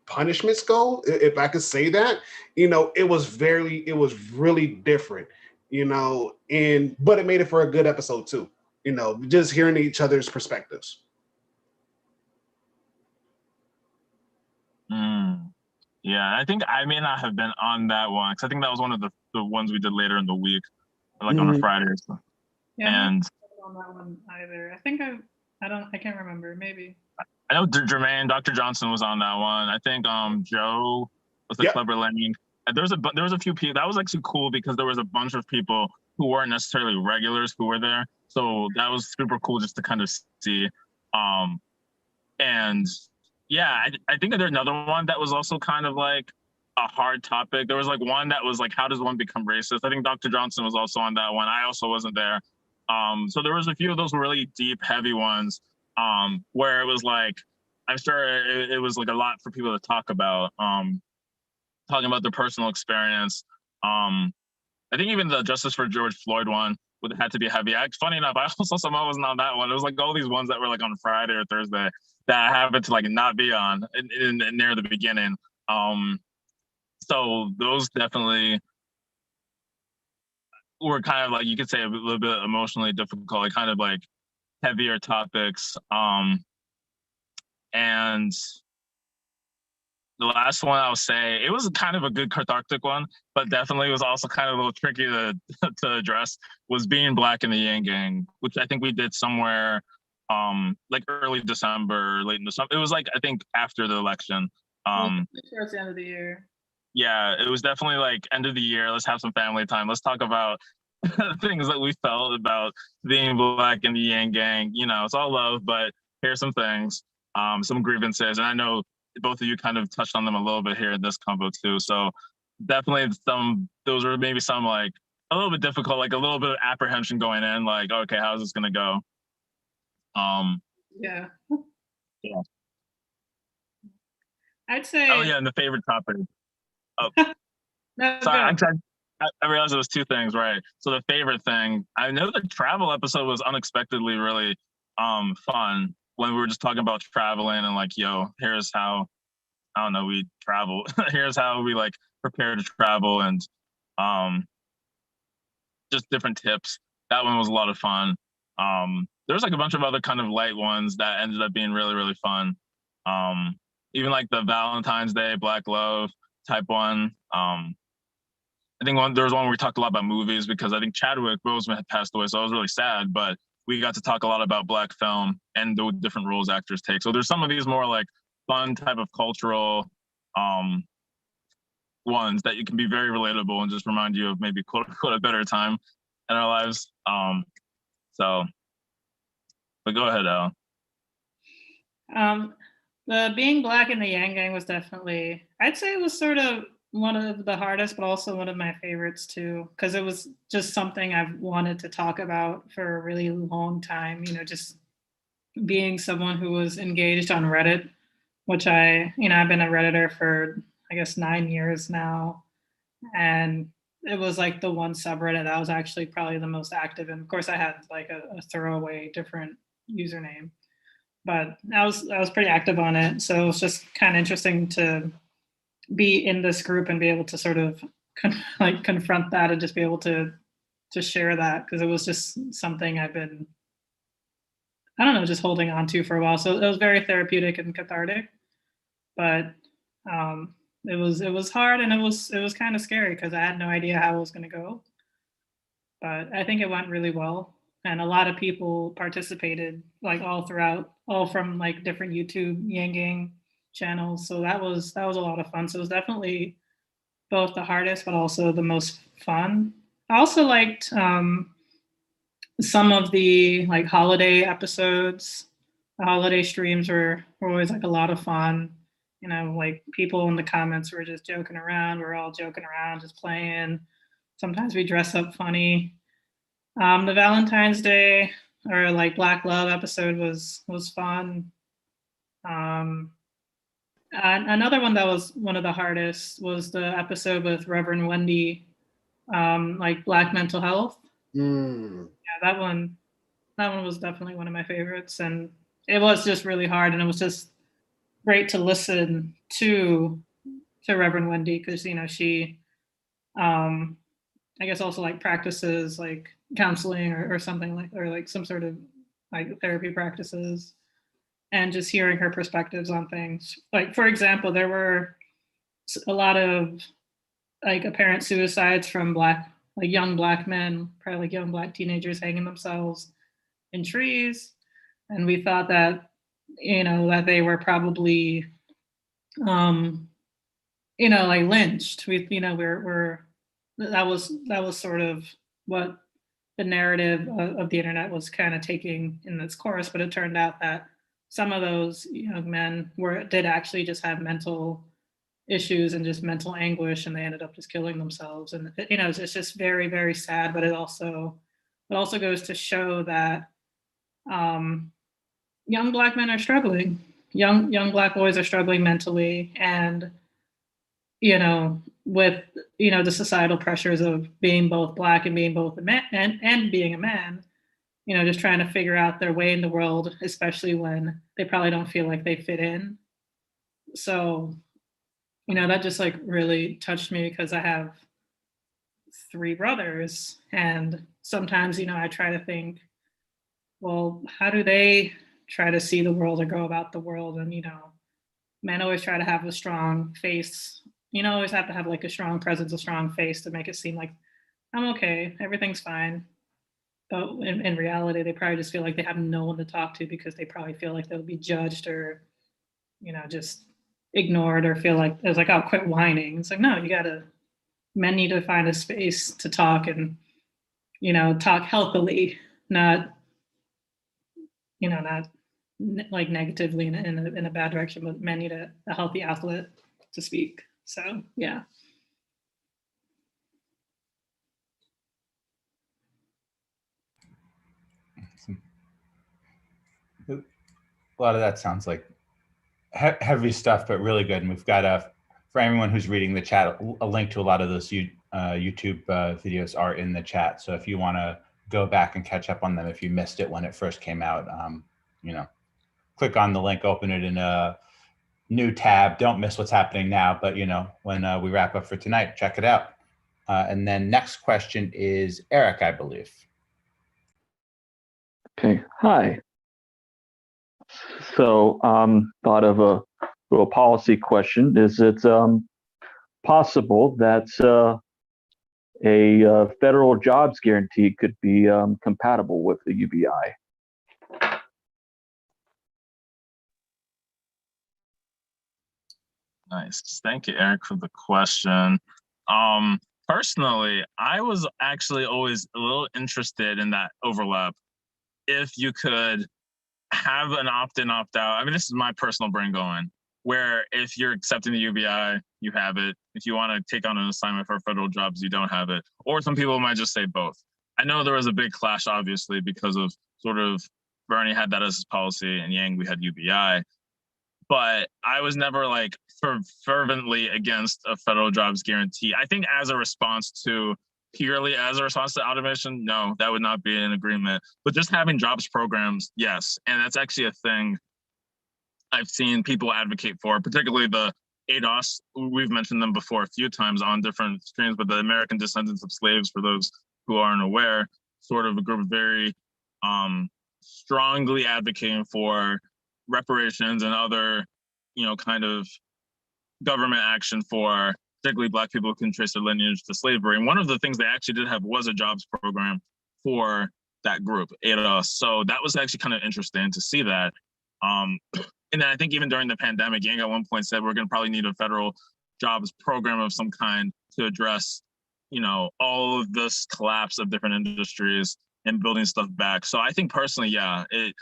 punishments go, if I could say that, you know, it was really different, you know, but it made it for a good episode too, you know, just hearing each other's perspectives. Yeah, I think I may not have been on that one because I think that was one of the ones we did later in the week, like on a Friday or so. Yeah, And I'm not on that one either. I can't remember. Maybe. I know Jermaine, Dr. Johnson was on that one. I think Joe was the Clever Lemming. And there was a few people that was actually cool because there was a bunch of people who weren't necessarily regulars who were there. So that was super cool just to kind of see. And yeah, I think there's another one that was also kind of like a hard topic. There was like one that was like, how does one become racist? I think Dr. Johnson was also on that one. I also wasn't there. So there was a few of those really deep, heavy ones where it was like, I'm sure it was like a lot for people to talk about, talking about their personal experience. I think even the Justice for George Floyd one would have had to be heavy. Funny enough, I also somehow wasn't on that one. It was like all these ones that were like on Friday or Thursday that I happened to like not be on near the beginning. So those definitely were kind of like, you could say, a little bit emotionally difficult, like kind of like heavier topics. And the last one I'll say, it was kind of a good cathartic one, but definitely was also kind of a little tricky to to address, was being Black in the Yang Gang, which I think we did somewhere like early December, late in December. It was like, I think after the election. Towards the end of the year. Yeah, it was definitely like end of the year. Let's have some family time. Let's talk about things that we felt about being Black in the Yang Gang. You know, it's all love, but here's some things, some grievances. And I know both of you kind of touched on them a little bit here in this combo too. So definitely those were maybe some like a little bit difficult, like a little bit of apprehension going in, like, okay, how's this gonna go? Yeah. Yeah. I'd say. Oh yeah, and the favorite topic. Oh, No, sorry, go. I realized it was two things, right? So the favorite thing, I know the travel episode was unexpectedly really fun when we were just talking about traveling and like, yo, here's how, I don't know, we travel. Here's how we like prepare to travel and just different tips. That one was a lot of fun. There was like a bunch of other kind of light ones that ended up being really, really fun. Even like the Valentine's Day, Black Love type one. I think there was one where we talked a lot about movies because I think Chadwick Boseman had passed away, so I was really sad. But we got to talk a lot about Black film and the different roles actors take. So there's some of these more like fun type of cultural ones that you can be very relatable and just remind you of maybe quote unquote a better time in our lives. So, but go ahead, Al. The being Black in the Yang Gang was definitely, I'd say it was sort of one of the hardest, but also one of my favorites too, because it was just something I've wanted to talk about for a really long time, you know, just being someone who was engaged on Reddit, which I've been a Redditor for, I guess, 9 years now. And it was like the one subreddit that I was actually probably the most active in. Of course, I had like a throwaway different username, but I was pretty active on it. So it was just kind of interesting to be in this group and be able to sort of confront that and just be able to share that, because it was just something I've been, I don't know, just holding on to for a while. So it was very therapeutic and cathartic, but it was hard, and it was kind of scary because I had no idea how it was going to go. But I think it went really well, and a lot of people participated, like all from like different YouTube Yang Gang channels. So that was a lot of fun. So it was definitely both the hardest, but also the most fun. I also liked some of the like holiday episodes. The holiday streams were always like a lot of fun. You know, like people in the comments were just joking around. We're all joking around, just playing. Sometimes we dress up funny. The Valentine's Day or like Black Love episode was fun. Another one that was one of the hardest was the episode with Reverend Wendy, like Black mental health. Yeah, that one was definitely one of my favorites, and it was just really hard, and it was just great to listen to Reverend Wendy, because she I guess also like practices like counseling or something like, or like some sort of like therapy practices, and just hearing her perspectives on things. Like, for example, there were a lot of like apparent suicides from young Black men, probably like young Black teenagers hanging themselves in trees. And we thought that, that they were probably, like lynched. That was sort of what the narrative of the internet was kind of taking in its course, but it turned out that some of those young men did actually just have mental issues and just mental anguish, and they ended up just killing themselves. And it's just very, very sad, but it also goes to show that young Black men are struggling, young Black boys are struggling mentally, and with the societal pressures of being both Black and being both a man and being a man, just trying to figure out their way in the world, especially when they probably don't feel like they fit in. So, that just like really touched me because I have 3 brothers, and sometimes, I try to think, well, how do they try to see the world or go about the world? And, men always try to have a strong face, always have to have like a strong presence, a strong face to make it seem like I'm okay, everything's fine. But in reality, they probably just feel like they have no one to talk to because they probably feel like they'll be judged or, just ignored, or feel like it's like, oh, quit whining. It's like, no, men need to find a space to talk and, talk healthily, not, not like negatively in a bad direction, but men need a healthy outlet to speak. So, yeah. A lot of that sounds like heavy stuff, but really good. And we've got for anyone who's reading the chat, a link to a lot of those YouTube videos are in the chat. So if you want to go back and catch up on them, if you missed it when it first came out, click on the link, open it in a new tab. Don't miss what's happening now, but when we wrap up for tonight, check it out. And then next question is Eric, I believe. Okay, hi. So thought of a little policy question. Is it possible that a federal jobs guarantee could be compatible with the UBI? Nice. Thank you, Eric, for the question. Personally, I was actually always a little interested in that overlap. If you could have an opt-in, opt-out. I mean, this is my personal brain going, where if you're accepting the UBI, you have it. If you want to take on an assignment for federal jobs, you don't have it. Or some people might just say both. I know there was a big clash, obviously, because of sort of Bernie had that as his policy and Yang, we had UBI. But I was never like fervently against a federal jobs guarantee. I think purely as a response to automation, no, that would not be an agreement. But just having jobs programs, yes. And that's actually a thing I've seen people advocate for, particularly the ADOS. We've mentioned them before a few times on different streams, but the American Descendants of Slaves, for those who aren't aware, sort of a group very strongly advocating for reparations and other, kind of government action for particularly Black people who can trace their lineage to slavery. And one of the things they actually did have was a jobs program for that group, ADOS. So that was actually kind of interesting to see that. And then I think even during the pandemic, Yang at one point said we're going to probably need a federal jobs program of some kind to address, all of this collapse of different industries and building stuff back. So I think personally, yeah, it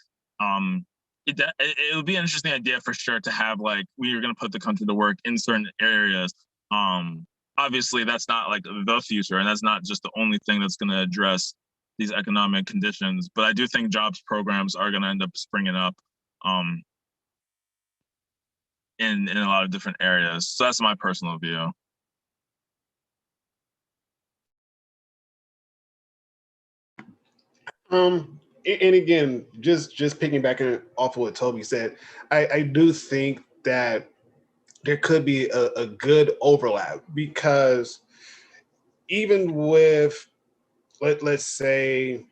would be an interesting idea for sure to have like, we are going to put the country to work in certain areas. Obviously that's not like the future, and that's not just the only thing that's going to address these economic conditions, but I do think jobs programs are going to end up springing up in a lot of different areas. So that's my personal view. And again, just piggybacking off of what Toby said, I do think that there could be a good overlap, because even with, let's say,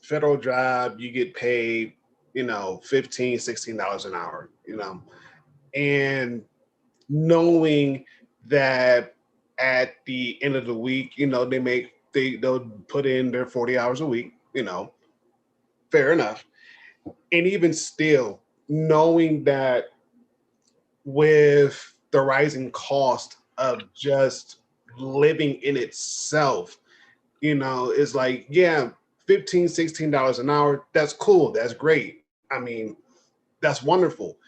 federal job, you get paid, $15, $16 an hour, and knowing that at the end of the week, they'll put in their 40 hours a week, fair enough. And even still, knowing that with the rising cost of just living in itself, it's like, yeah, $15, $16 an hour, that's cool, that's great. I mean, that's wonderful.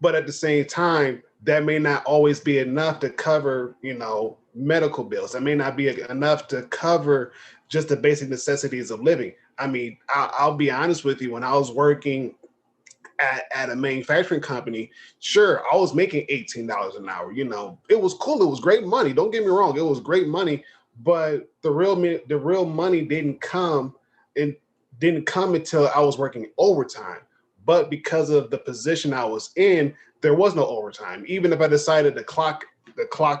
But at the same time, that may not always be enough to cover, medical bills. That may not be enough to cover just the basic necessities of living. I mean, I'll be honest with you, when I was working at a manufacturing company, sure, I was making $18 an hour. It was cool. It was great money. Don't get me wrong. It was great money, but the real money didn't come until I was working overtime. But because of the position I was in, there was no overtime. Even if I decided to clock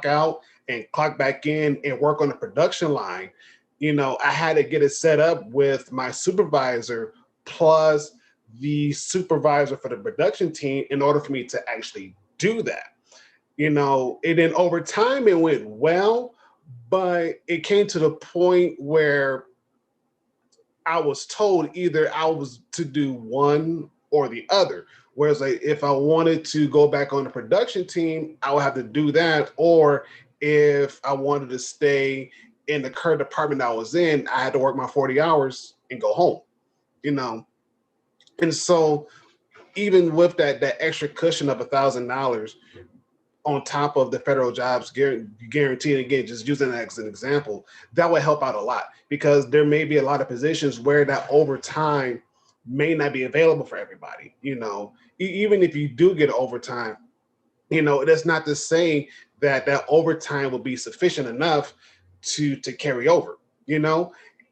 out and clock back in and work on the production line, I had to get it set up with my supervisor plus the supervisor for the production team in order for me to actually do that. And then over time it went well, but it came to the point where I was told either I was to do one or the other. Whereas like if I wanted to go back on the production team, I would have to do that. Or if I wanted to stay in the current department I was in, I had to work my 40 hours and go home, And so even with that extra cushion of $1,000 on top of the federal jobs guarantee, and again, just using that as an example, that would help out a lot, because there may be a lot of positions where that overtime may not be available for everybody. Even if you do get overtime, that's not to say that overtime will be sufficient enough to carry over,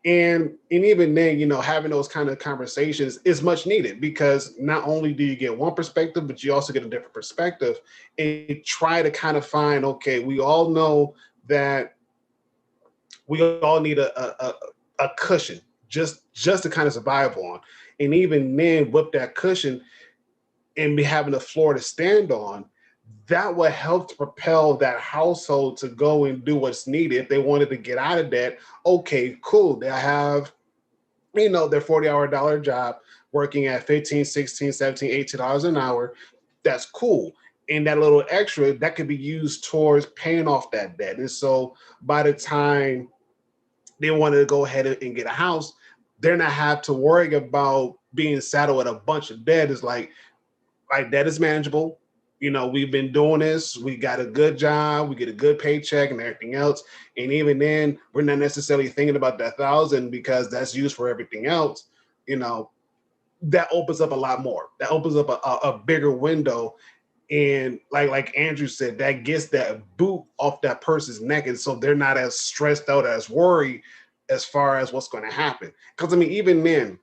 and even then, having those kind of conversations is much needed, because not only do you get one perspective, but you also get a different perspective, and try to kind of find, okay, we all know that we all need a cushion just to kind of survive on. And even then, with that cushion and be having the floor to stand on, that would help to propel that household to go and do what's needed. If they wanted to get out of debt, okay, cool. They have, their $40-hour job working at $15, $16, $17, $18 an hour. That's cool. And that little extra, that could be used towards paying off that debt. And so by the time they wanted to go ahead and get a house, they're not have to worry about being saddled with a bunch of debt. It's like debt is manageable. We've been doing this. We got a good job. We get a good paycheck and everything else. And even then, we're not necessarily thinking about that $1,000 because that's used for everything else. That opens up a lot more. That opens up a bigger window. And like Andrew said, that gets that boot off that person's neck. And so they're not as stressed out, as worried as far as what's going to happen. Because, even then,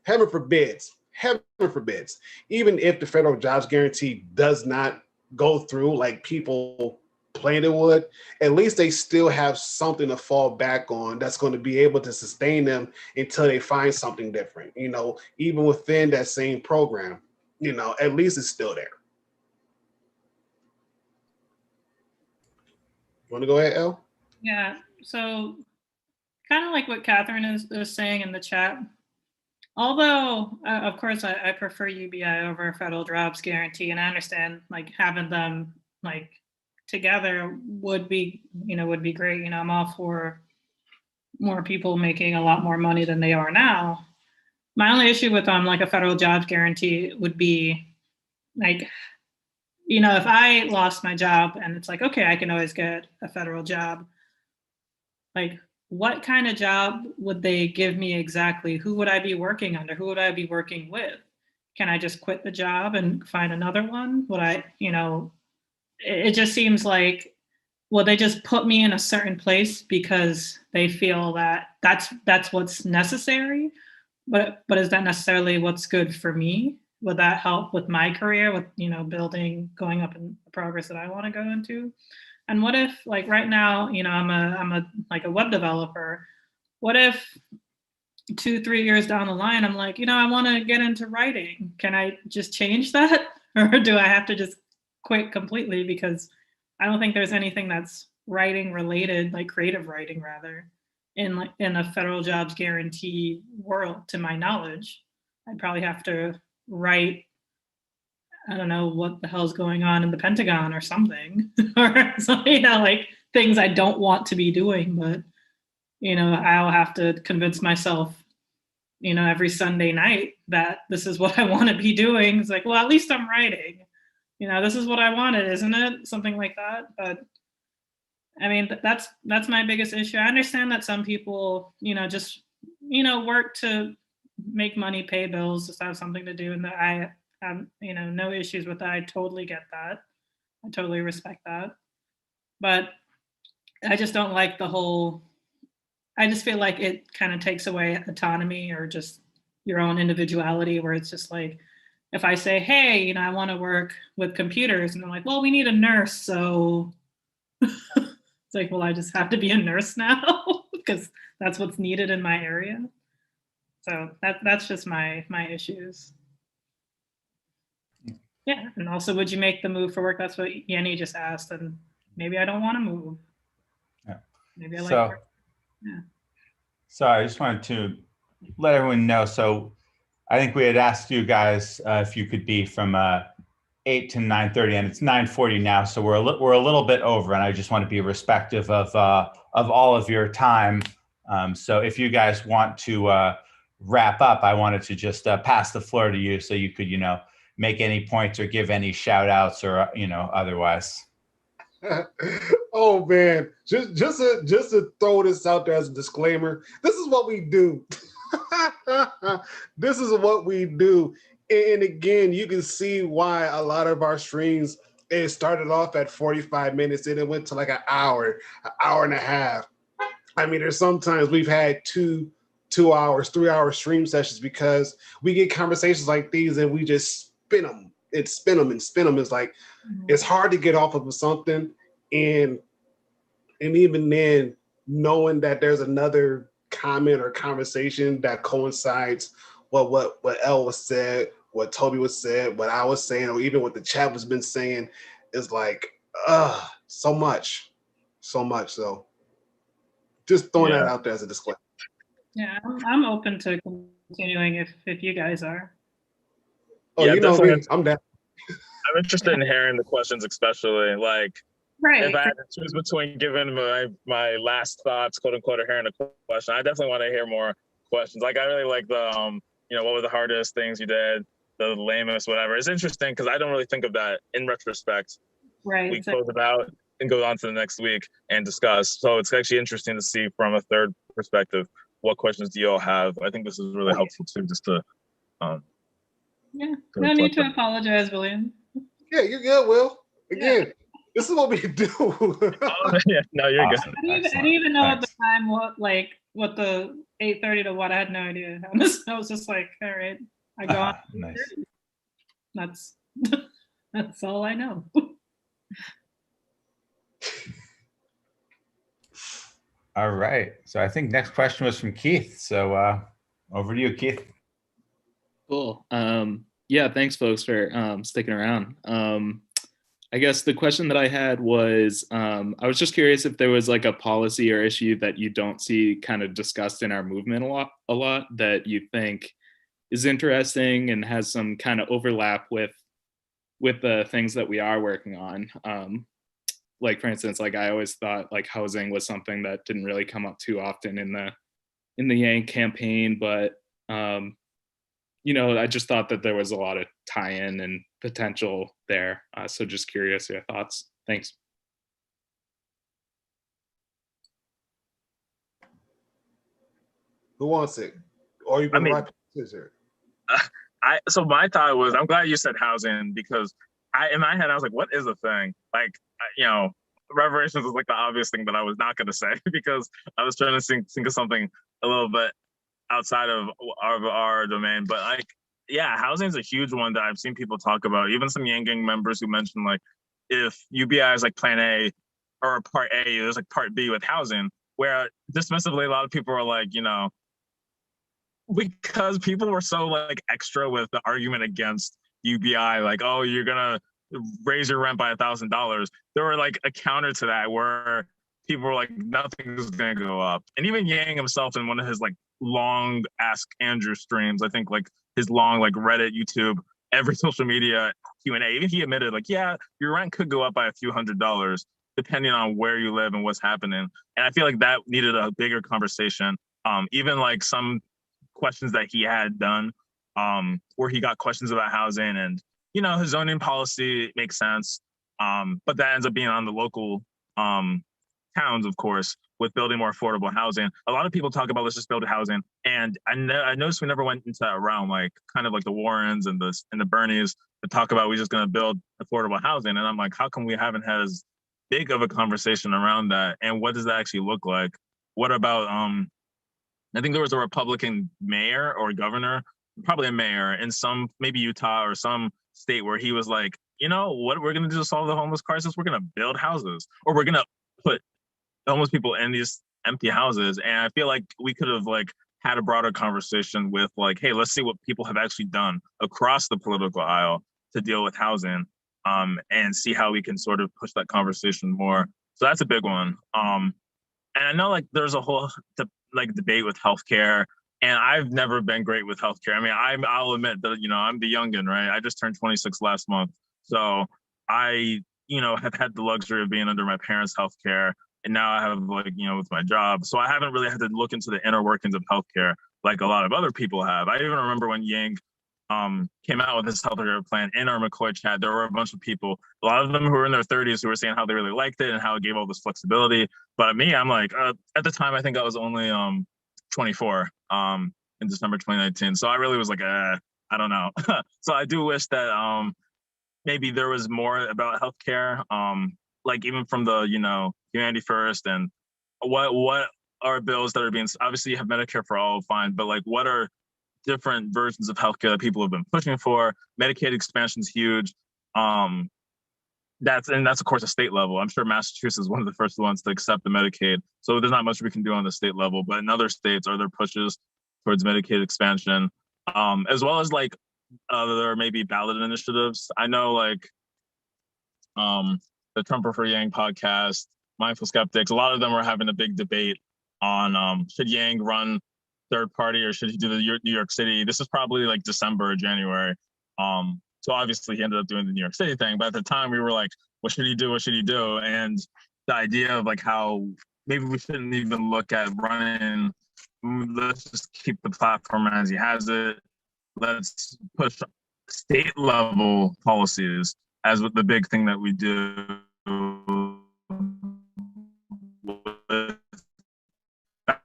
heaven forbids, even if the federal jobs guarantee does not go through like people planned it would, at least they still have something to fall back on that's going to be able to sustain them until they find something different, even within that same program, at least it's still there. You want to go ahead, Elle? Yeah, so kind of like what Catherine is saying in the chat. Although, of course, I prefer UBI over federal jobs guarantee, and I understand like having them like together would be great. I'm all for more people making a lot more money than they are now. My only issue with like a federal jobs guarantee would be like, if I lost my job and it's like, okay, I can always get a federal job, like, what kind of job would they give me exactly? Who would I be working under? Who would I be working with? Can I just quit the job and find another one? Would I, it just seems like, well, they just put me in a certain place because they feel that that's what's necessary. But is that necessarily what's good for me? Would that help with my career, with, going up in the progress that I want to go into? And what if, like right now, I'm a like a web developer. What if 2-3 years down the line, I'm like, I want to get into writing. Can I just change that, or do I have to just quit completely? Because I don't think there's anything that's writing related, like creative writing rather, in a federal jobs guarantee world, to my knowledge. I'd probably have to write, I don't know what the hell's going on in the Pentagon or something, or something, like things I don't want to be doing, but I'll have to convince myself, every Sunday night that this is what I want to be doing. It's like, well, at least I'm writing, this is what I wanted, isn't it? Something like that. But I mean, that's my biggest issue. I understand that some people, just, work to make money, pay bills, just have something to do, and that I have, you know, no issues with that. I totally get that. I totally respect that. But I just don't like the whole, I just feel like it kind of takes away autonomy or just your own individuality, where it's just like, if I say, hey, you know, I want to work with computers, and they're like, well, we need a nurse. So it's like, well, I just have to be a nurse now because that's what's needed in my area. So that's just my issues. Yeah, and also, would you make the move for work? That's what Yenny just asked, and maybe I don't want to move. Yeah. Maybe I like So, work. Yeah. so I just wanted to let everyone know. So I think we had asked you guys if you could be from 8 to 9:30, and it's 9:40 now. So we're a little bit over, and I just want to be respectful of all of your time. So if you guys want to wrap up, I wanted to just pass the floor to you so you could, you know, make any points or give any shout outs or, you know, otherwise. Oh man, just to throw this out there as a disclaimer, this is what we do. This is what we do. And again, you can see why a lot of our streams, it started off at 45 minutes and it went to like an hour and a half. I mean, there's sometimes we've had 2 hours, 3 hour stream sessions because we get conversations like these and we just spin them and spin them and spin them. It's like, it's hard to get off of something. And even then, knowing that there's another comment or conversation that coincides what Elle was said, what Toby was said, what I was saying, or even what the chat has been saying, is like, so much. So just throwing that out there as a disclaimer. Yeah, I'm open to continuing if you guys are. Oh, Yeah, you know me, I'm down. I'm interested in hearing the questions, especially like Right. if I had to choose between giving my last thoughts, quote unquote, or hearing a question. I definitely want to hear more questions. Like I really like the you know, what were the hardest things you did, the lamest, whatever. It's interesting because I don't really think of that in retrospect. Right. We close it out and go on to the next week and discuss. So it's actually interesting to see from a third perspective, what questions do you all have? I think this is really helpful too, just to yeah, no need to apologize, William. Yeah, you're good, Will. Again, this is what we do. Yeah, no, you're Awesome. good. I didn't even know at the time what the 8:30 to what. I had no idea. I was just like, all right, I go on. Nice. That's all I know. All right. So I think next question was from Keith. So over to you, Keith. Cool. Yeah, thanks folks for sticking around. I guess the question that I had was, I was just curious if there was like a policy or issue that you don't see kind of discussed in our movement a lot that you think is interesting and has some kind of overlap with the things that we are working on. Like for instance, like I always thought like housing was something that didn't really come up too often in the Yank campaign, but you know, I just thought that there was a lot of tie-in and potential there. So just curious your thoughts. Thanks. Who wants it? Or you can write scissors. So my thought was, I'm glad you said housing because in my head I was like, what is a thing? Like, you know, reparations was like the obvious thing that I was not going to say because I was trying to think of something a little bit outside of our domain. But like, yeah, housing is a huge one that I've seen people talk about. Even some Yang Gang members who mentioned like, if UBI is like plan A or part A, there's like part B with housing, where dismissively a lot of people are like, you know, because people were so like extra with the argument against UBI, like, oh, you're gonna raise your rent by $1,000. There were like a counter to that where people were like, nothing's gonna go up. And even Yang himself in one of his like long Ask Andrew streams, I think like his long like Reddit, YouTube, every social media Q&A, even he admitted like, yeah, your rent could go up by a few $100s depending on where you live and what's happening. And I feel like that needed a bigger conversation. Even like some questions that he had done where he got questions about housing and, you know, his zoning policy makes sense. But that ends up being on the local towns, of course. with building more affordable housing. A lot of people talk about let's just build housing, and I noticed we never went into that realm, like kind of like the Warrens and the Bernies to talk about we're just going to build affordable housing. And I'm like, how come we haven't had as big of a conversation around that? And what does that actually look like? What about I think there was a Republican mayor or governor, probably a mayor in some, maybe Utah or some state, where he was like, you know what we're going to do to solve the homeless crisis? We're going to build houses, or we're going to put homeless people in these empty houses. And I feel like we could have like had a broader conversation with like, hey, let's see what people have actually done across the political aisle to deal with housing, and see how we can sort of push that more. So that's a big one. And I know like there's a whole debate with healthcare, and I've never been great with healthcare. I mean, I'll admit that, you know, I'm the youngin', right? I just turned 26 last month. So I, you know, have had the luxury of being under my parents' healthcare. And now I have like, you know, with my job. So I haven't really had to look into the inner workings of healthcare like a lot of other people have. I even remember when Yang came out with his healthcare plan in our MCOY chat, there were a bunch of people, a lot of them who were in their 30s, who were saying how they really liked it and how it gave all this flexibility. But me, I'm like, at the time, I think I was only 24 in December 2019. So I really was like, I don't know. So I do wish that maybe there was more about healthcare, like even from the, you know, Humanity First, and what are bills that are being, obviously you have Medicare for all, fine, but like what are different versions of healthcare that people have been pushing for? Medicaid expansion is huge. That's of course a state level. I'm sure Massachusetts is one of the first ones to accept the Medicaid. So there's not much we can do on the state level, but in other states, are there pushes towards Medicaid expansion? As well as like other maybe ballot initiatives. I know like the Trumper for Yang podcast, Mindful Skeptics, a lot of them were having a big debate on should Yang run third party or should he do the New York City? This is probably like December or January. So obviously he ended up doing the New York City thing, but at the time we were like, what should he do? What should he do? And the idea of like how maybe we shouldn't even look at running, let's just keep the platform as he has it. Let's push state level policies as the big thing that we do with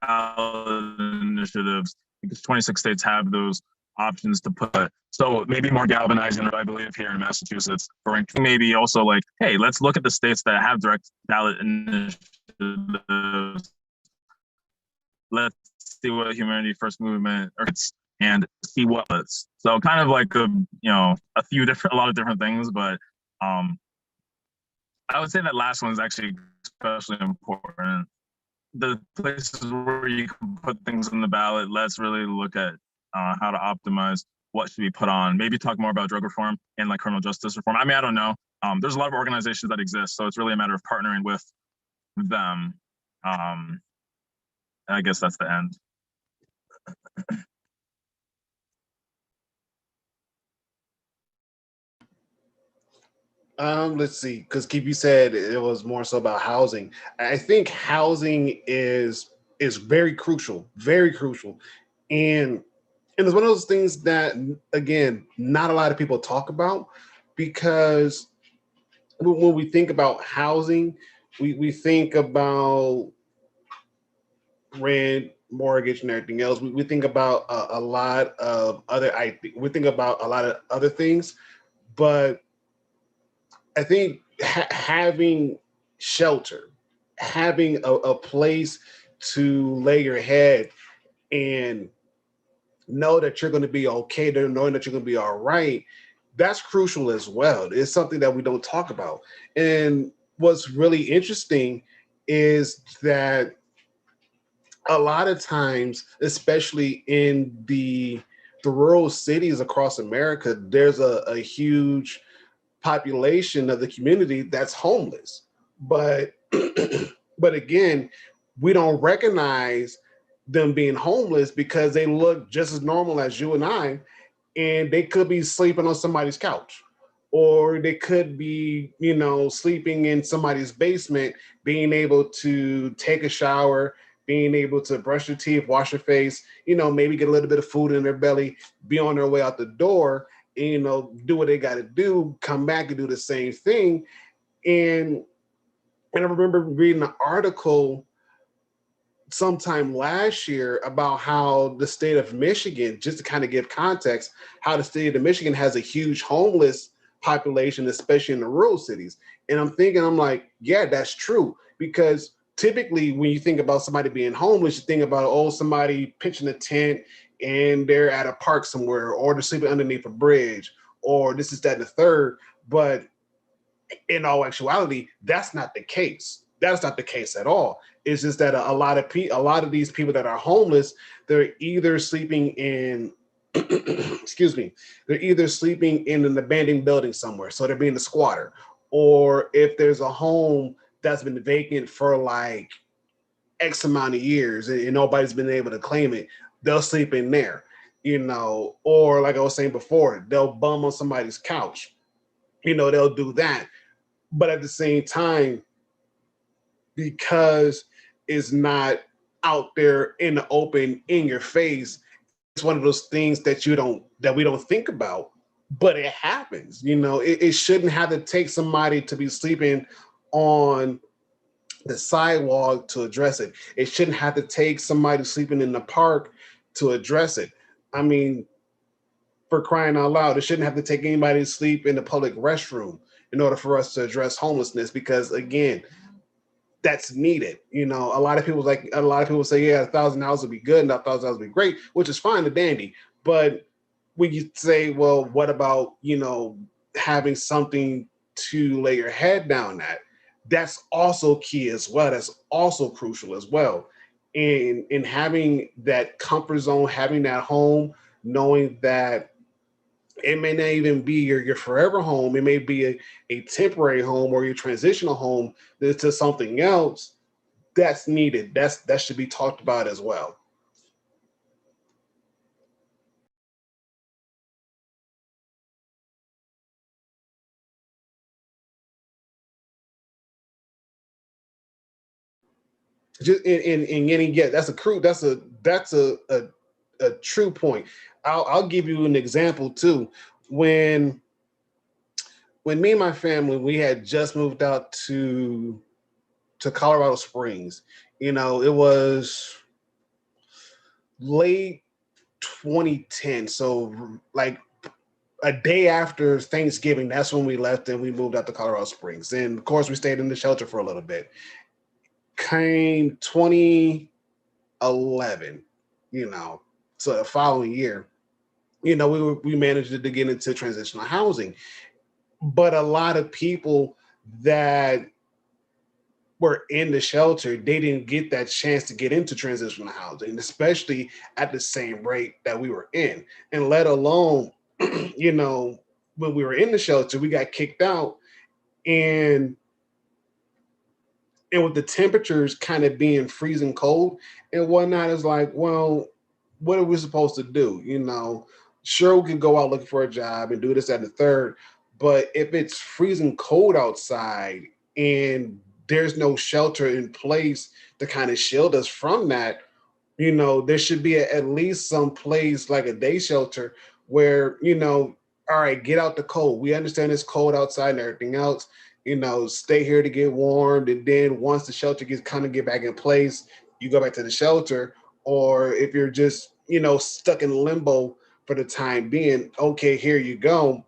ballot initiatives, because 26 states have those options to put. So maybe more galvanizing, I believe, here in Massachusetts. Or maybe also like, hey, let's look at the states that have direct ballot initiatives. Let's see what Humanity First movement and see what it's. So kind of like a lot of different things, but I would say that last one is actually especially important. The places where you can put things on the ballot, let's really look at how to optimize what should be put on. Maybe talk more about drug reform and like criminal justice reform. I mean, I don't know. There's a lot of organizations that exist, so it's really a matter of partnering with them. And I guess that's the end. Let's see, because Keith, you said it was more so about housing. I think housing is very crucial, and it's one of those things that, again, not a lot of people talk about, because when we think about housing, we think about rent, mortgage, and everything else. We think about a lot of other things, but I think having shelter, having a place to lay your head and know that you're going to be okay, knowing that you're going to be all right, that's crucial as well. It's something that we don't talk about. And what's really interesting is that a lot of times, especially in the rural cities across America, there's a huge population of the community that's homeless. But but again, we don't recognize them being homeless because they look just as normal as you and I, and they could be sleeping on somebody's couch, or they could be, sleeping in somebody's basement, being able to take a shower, being able to brush their teeth, wash their face, maybe get a little bit of food in their belly, be on their way out the door, and, do what they got to do, come back and do the same thing. And I remember reading an article sometime last year about how the state of Michigan, just to kind of give context, how the state of Michigan has a huge homeless population, especially in the rural cities. And I'm like, yeah, that's true. Because typically when you think about somebody being homeless, you think about, oh, somebody pitching a tent and they're at a park somewhere, or they're sleeping underneath a bridge, or this is that and the third. But in all actuality, that's not the case. That's not the case at all. It's just that a lot of these people that are homeless, they're either sleeping in, excuse me, they're either sleeping in an abandoned building somewhere, so they're being a squatter, or if there's a home that's been vacant for like X amount of years and nobody's been able to claim it, they'll sleep in there, or like I was saying before, they'll bum on somebody's couch, they'll do that. But at the same time, because it's not out there in the open, in your face, it's one of those things that we don't think about, but it happens. It shouldn't have to take somebody to be sleeping on the sidewalk to address it. It shouldn't have to take somebody sleeping in the park to address it. I mean, for crying out loud, it shouldn't have to take anybody to sleep in the public restroom in order for us to address homelessness, because again, that's needed. A lot of people say, yeah, $1,000 would be good and $1,000 would be great, which is fine and dandy. But when you say, well, what about, having something to lay your head down at, that's also key as well. That's also crucial as well. In having that comfort zone, having that home, knowing that it may not even be your forever home. It may be a temporary home or your transitional home to something else. That's needed. That should be talked about as well. Just in getting, yeah, that's a true point. I'll give you an example too. When me and my family, we had just moved out to Colorado Springs, it was late 2010. So like a day after Thanksgiving, that's when we left and we moved out to Colorado Springs. And of course we stayed in the shelter for a little bit. Came 2011, so the following year, we managed to get into transitional housing. But a lot of people that were in the shelter, they didn't get that chance to get into transitional housing, especially at the same rate that we were in. And let alone, when we were in the shelter, we got kicked out. And with the temperatures kind of being freezing cold and whatnot, it's like, well, what are we supposed to do? Sure, we can go out looking for a job and do this, that, and the third. But if it's freezing cold outside and there's no shelter in place to kind of shield us from that, there should be at least some place like a day shelter where, all right, get out the cold. We understand it's cold outside and everything else, stay here to get warmed. And then once the shelter get back in place, you go back to the shelter. Or if you're just, stuck in limbo for the time being, okay, here you go.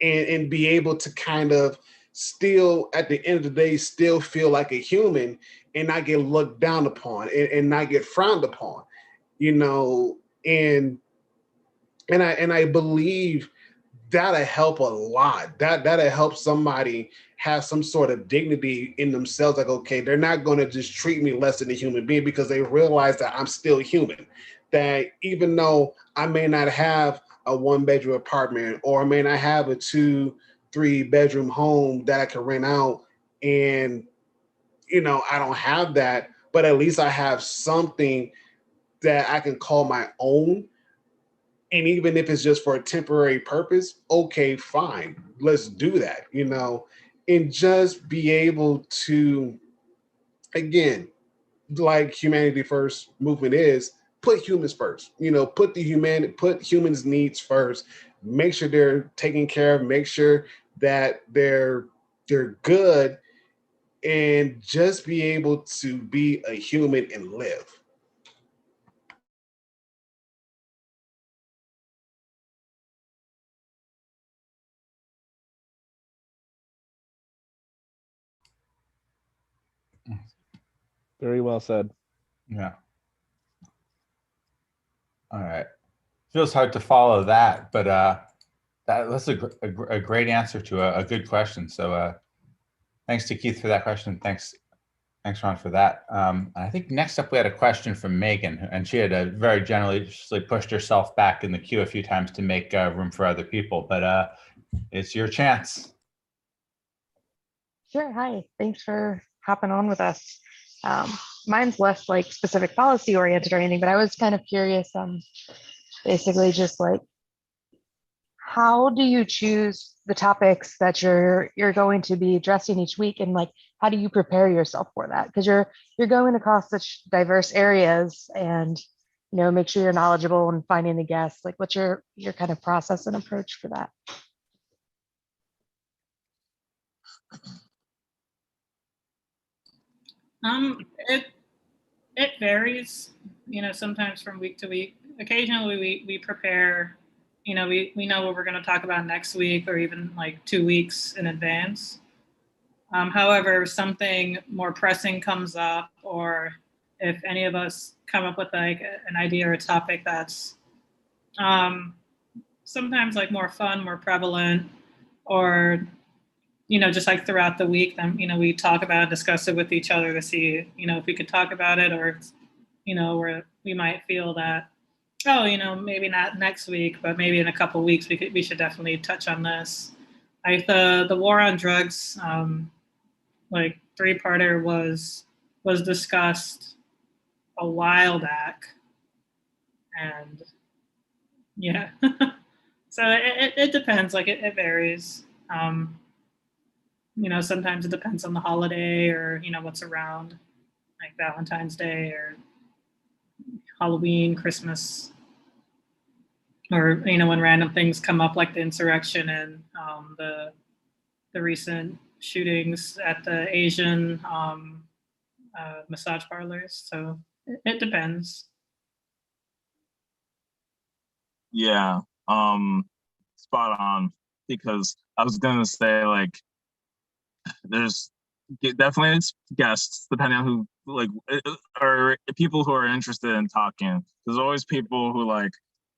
And be able to kind of still, at the end of the day, still feel like a human and not get looked down upon and not get frowned upon, and I believe that'll help a lot. That'll help somebody have some sort of dignity in themselves. Like, okay, they're not going to just treat me less than a human being because they realize that I'm still human. That even though I may not have a 1-bedroom apartment, or I may not have a 2-3 bedroom home that I can rent out, and I don't have that, but at least I have something that I can call my own. And even if it's just for a temporary purpose, okay, fine, let's do that, and just be able to, again, like Humanity First movement is, put humans first, put humans' needs first, make sure they're taken care of, make sure that they're good. and just be able to be a human and live. Very well said. Yeah. All right. Feels hard to follow that, but that's a great answer to a good question. So thanks to Keith for that question. Thanks, Ron, for that. I think next up we had a question from Megan, and she had very generously pushed herself back in the queue a few times to make room for other people, but it's your chance. Sure. Hi. Thanks for hopping on with us. Mine's less like specific policy oriented or anything, but I was kind of curious, basically just like, how do you choose the topics that you're going to be addressing each week, and like, how do you prepare yourself for that? Because you're going across such diverse areas, and make sure you're knowledgeable and finding the guests. Like, what's your kind of process and approach for that? It varies, sometimes from week to week. Occasionally we prepare, we know what we're going to talk about next week or even like 2 weeks in advance. However, if something more pressing comes up, or if any of us come up with like an idea or a topic that's sometimes like more fun, more prevalent, or just like throughout the week, then, we talk about it, discuss it with each other to see, if we could talk about it, or, where we might feel that, maybe not next week, but maybe in a couple of weeks, we should definitely touch on this. Like the war on drugs, like 3-parter was discussed a while back, and yeah, so it depends, like it varies. Sometimes it depends on the holiday, or, what's around, like Valentine's Day or Halloween, Christmas, or, when random things come up like the insurrection and the recent shootings at the Asian massage parlors. So it depends. Yeah, spot on, because I was gonna say, like, there's definitely guests depending on who, like, or people who are interested in talking. There's always people who, like,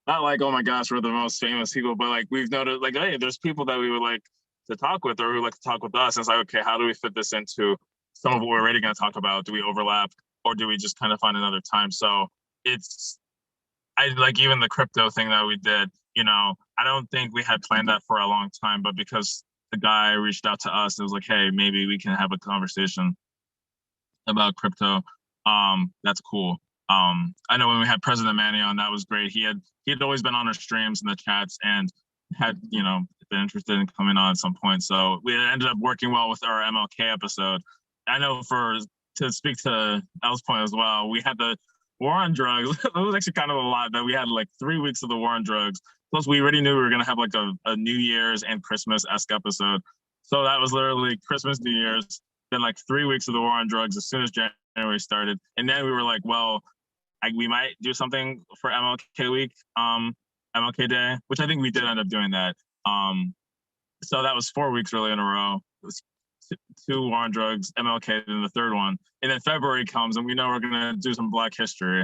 not like, oh my gosh, we're the most famous people, but like we've noticed, like, hey, there's people that we would like to talk with, or who like to talk with us. And it's like, okay, how do we fit this into some of what we're already going to talk about? Do we overlap, or do we just kind of find another time? So I like, even the crypto thing that we did, I don't think we had planned that for a long time, but because the guy reached out to us, it was like, hey, maybe we can have a conversation about crypto. That's cool. I know when we had President Manny on, that was great. He had always been on our streams and the chats, and had, been interested in coming on at some point. So we ended up working well with our MLK episode. I know, to speak to Elle's point as well, we had the war on drugs. It was actually kind of a lot that we had, like 3 weeks of the war on drugs. Plus, we already knew we were going to have like a New Year's and Christmas-esque episode. So that was literally Christmas, New Year's, then like 3 weeks of the war on drugs as soon as January started. And then we were like, well, we might do something for MLK week, MLK Day, which I think we did end up doing that. So that was 4 weeks really in a row. It was 2 war on drugs, MLK, and the third one. And then February comes, and we know we're gonna do some Black history,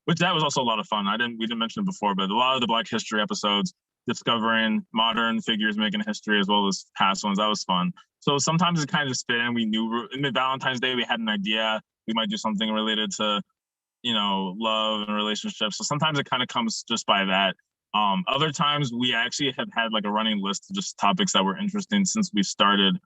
which that was also a lot of fun. We didn't mention it before, but a lot of the Black history episodes, discovering modern figures making history as well as past ones, that was fun. So sometimes it kind of just fit in. We knew in the Valentine's Day we had an idea we might do something related to, love and relationships. So sometimes it kind of comes just by that. Other times we actually have had like a running list of just topics that were interesting since we started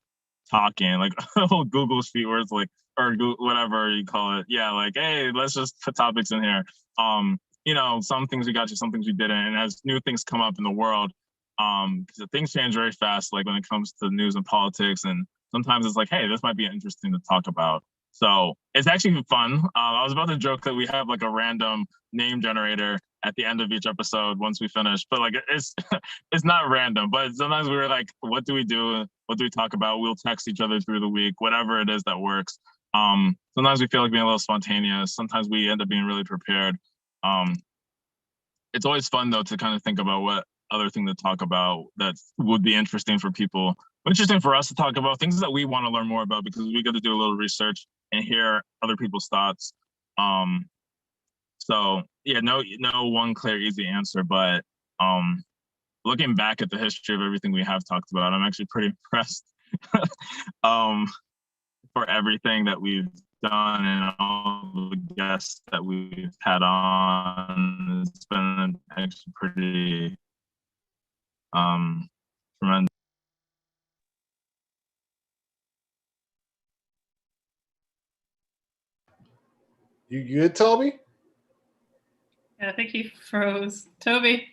talking, like a whole Google sheet where it's like, or whatever you call it. Yeah, like, hey, let's just put topics in here. Some things we got you, some things we didn't. And as new things come up in the world, because things change very fast, like when it comes to news and politics, and sometimes it's like, hey, this might be interesting to talk about. So it's actually fun. I was about to joke that we have like a random name generator at the end of each episode once we finish. But like it's it's not random. But sometimes we were like, what do we do? What do we talk about? We'll text each other through the week, whatever it is that works. Sometimes we feel like being a little spontaneous. Sometimes we end up being really prepared. It's always fun though to kind of think about what other thing to talk about that would be interesting for people. Interesting for us to talk about things that we want to learn more about because we get to do a little research and hear other people's thoughts. So yeah, no one clear, easy answer, but looking back at the history of everything we have talked about, I'm actually pretty impressed for everything that we've done and all the guests that we've had on. It's been actually pretty tremendous. You good, Toby? Yeah, I think he froze. Toby,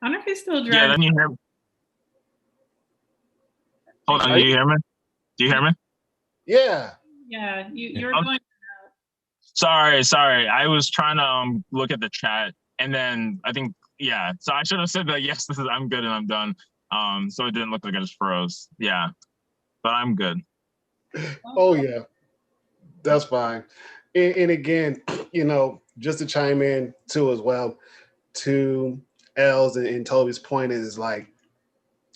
I don't know if he's still driving. Yeah, then you hear me. Hold on, do you hear me? Do you hear me? Yeah. Yeah, you're going. Sorry. I was trying to look at the chat, and then I think so I should have said that yes, I'm good and I'm done. So it didn't look like I just froze. Yeah, but I'm good. Oh yeah, that's fine. And again, just to chime in too as well, to L's and Toby's point is like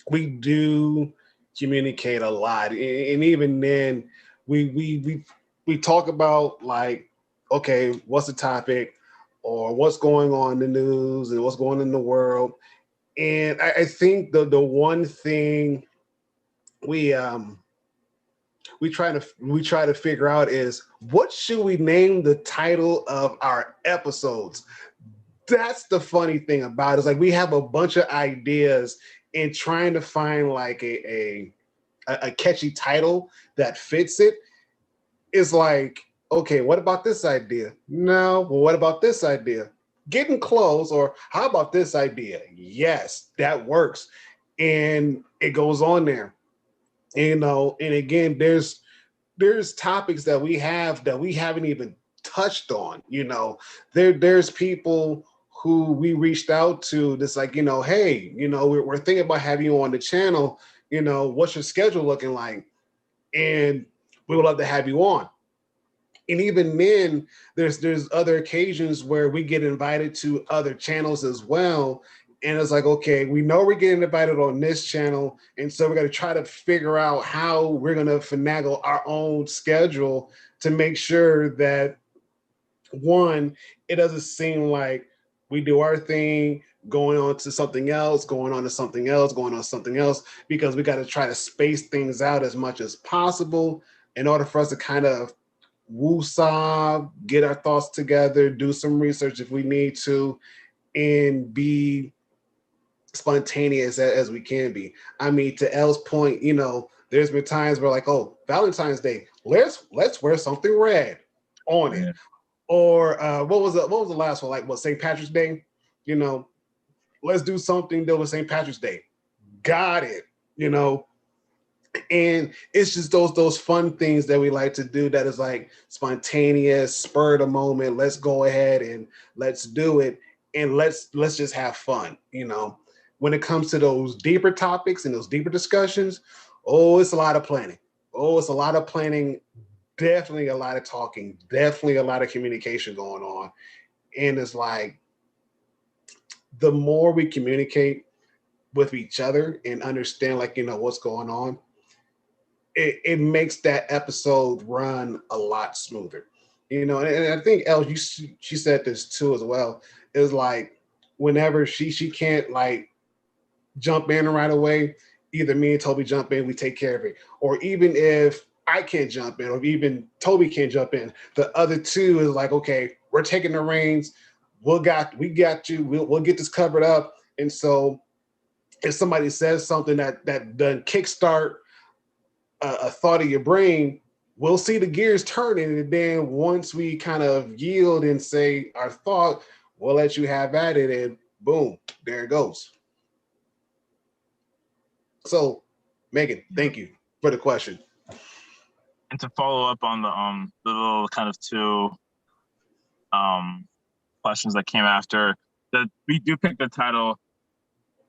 we do communicate a lot, and even then we talk about like, okay, what's the topic or what's going on in the news and what's going on in the world. And I think the one thing we try to figure out is what should we name the title of our episodes. That's the funny thing about it. It's like we have a bunch of ideas and trying to find like a catchy title that fits it is like, okay, what about this idea? No, well, what about this idea? Getting close, or how about this idea? Yes, that works. And it goes on there. And again, there's topics that we haven't even touched on. There's people who we reached out to that's like, hey, we're thinking about having you on the channel. What's your schedule looking like? And we would love to have you on. And even then, there's other occasions where we get invited to other channels as well. And it's like, okay, we know we're getting invited on this channel. And so we're going to try to figure out how we're going to finagle our own schedule to make sure that, one, it doesn't seem like we do our thing, going on to something else, going on to something else, going on to something else, because we got to try to space things out as much as possible in order for us to kind of woo-saw, get our thoughts together, do some research if we need to, and be spontaneous as we can be. I mean, to Elle's point, there's been times where like, oh, Valentine's Day, let's wear something red on it. Or what was the last one? Like, what, St. Patrick's Day? Let's do something that was St. Patrick's Day. Got it. And it's just those fun things that we like to do that is like spontaneous, spur of the moment. Let's go ahead and let's do it. And let's just have fun. When it comes to those deeper topics and those deeper discussions, it's a lot of planning. It's a lot of planning, definitely a lot of talking, definitely a lot of communication going on. And it's like, the more we communicate with each other and understand, like, what's going on, it makes that episode run a lot smoother. And I think Elle, she said this too as well. It was like, whenever she can't like jump in right away, either me and Toby jump in, we take care of it. Or even if I can't jump in, or even Toby can't jump in, the other two is like, okay, we're taking the reins. We got you. We'll get this covered up. And so if somebody says something that doesn't kickstart a thought of your brain, we'll see the gears turning. And then once we kind of yield and say our thought, we'll let you have at it, and boom, there it goes. So, Megan, thank you for the question. And to follow up on the little kind of two questions that came after, that we do pick the title.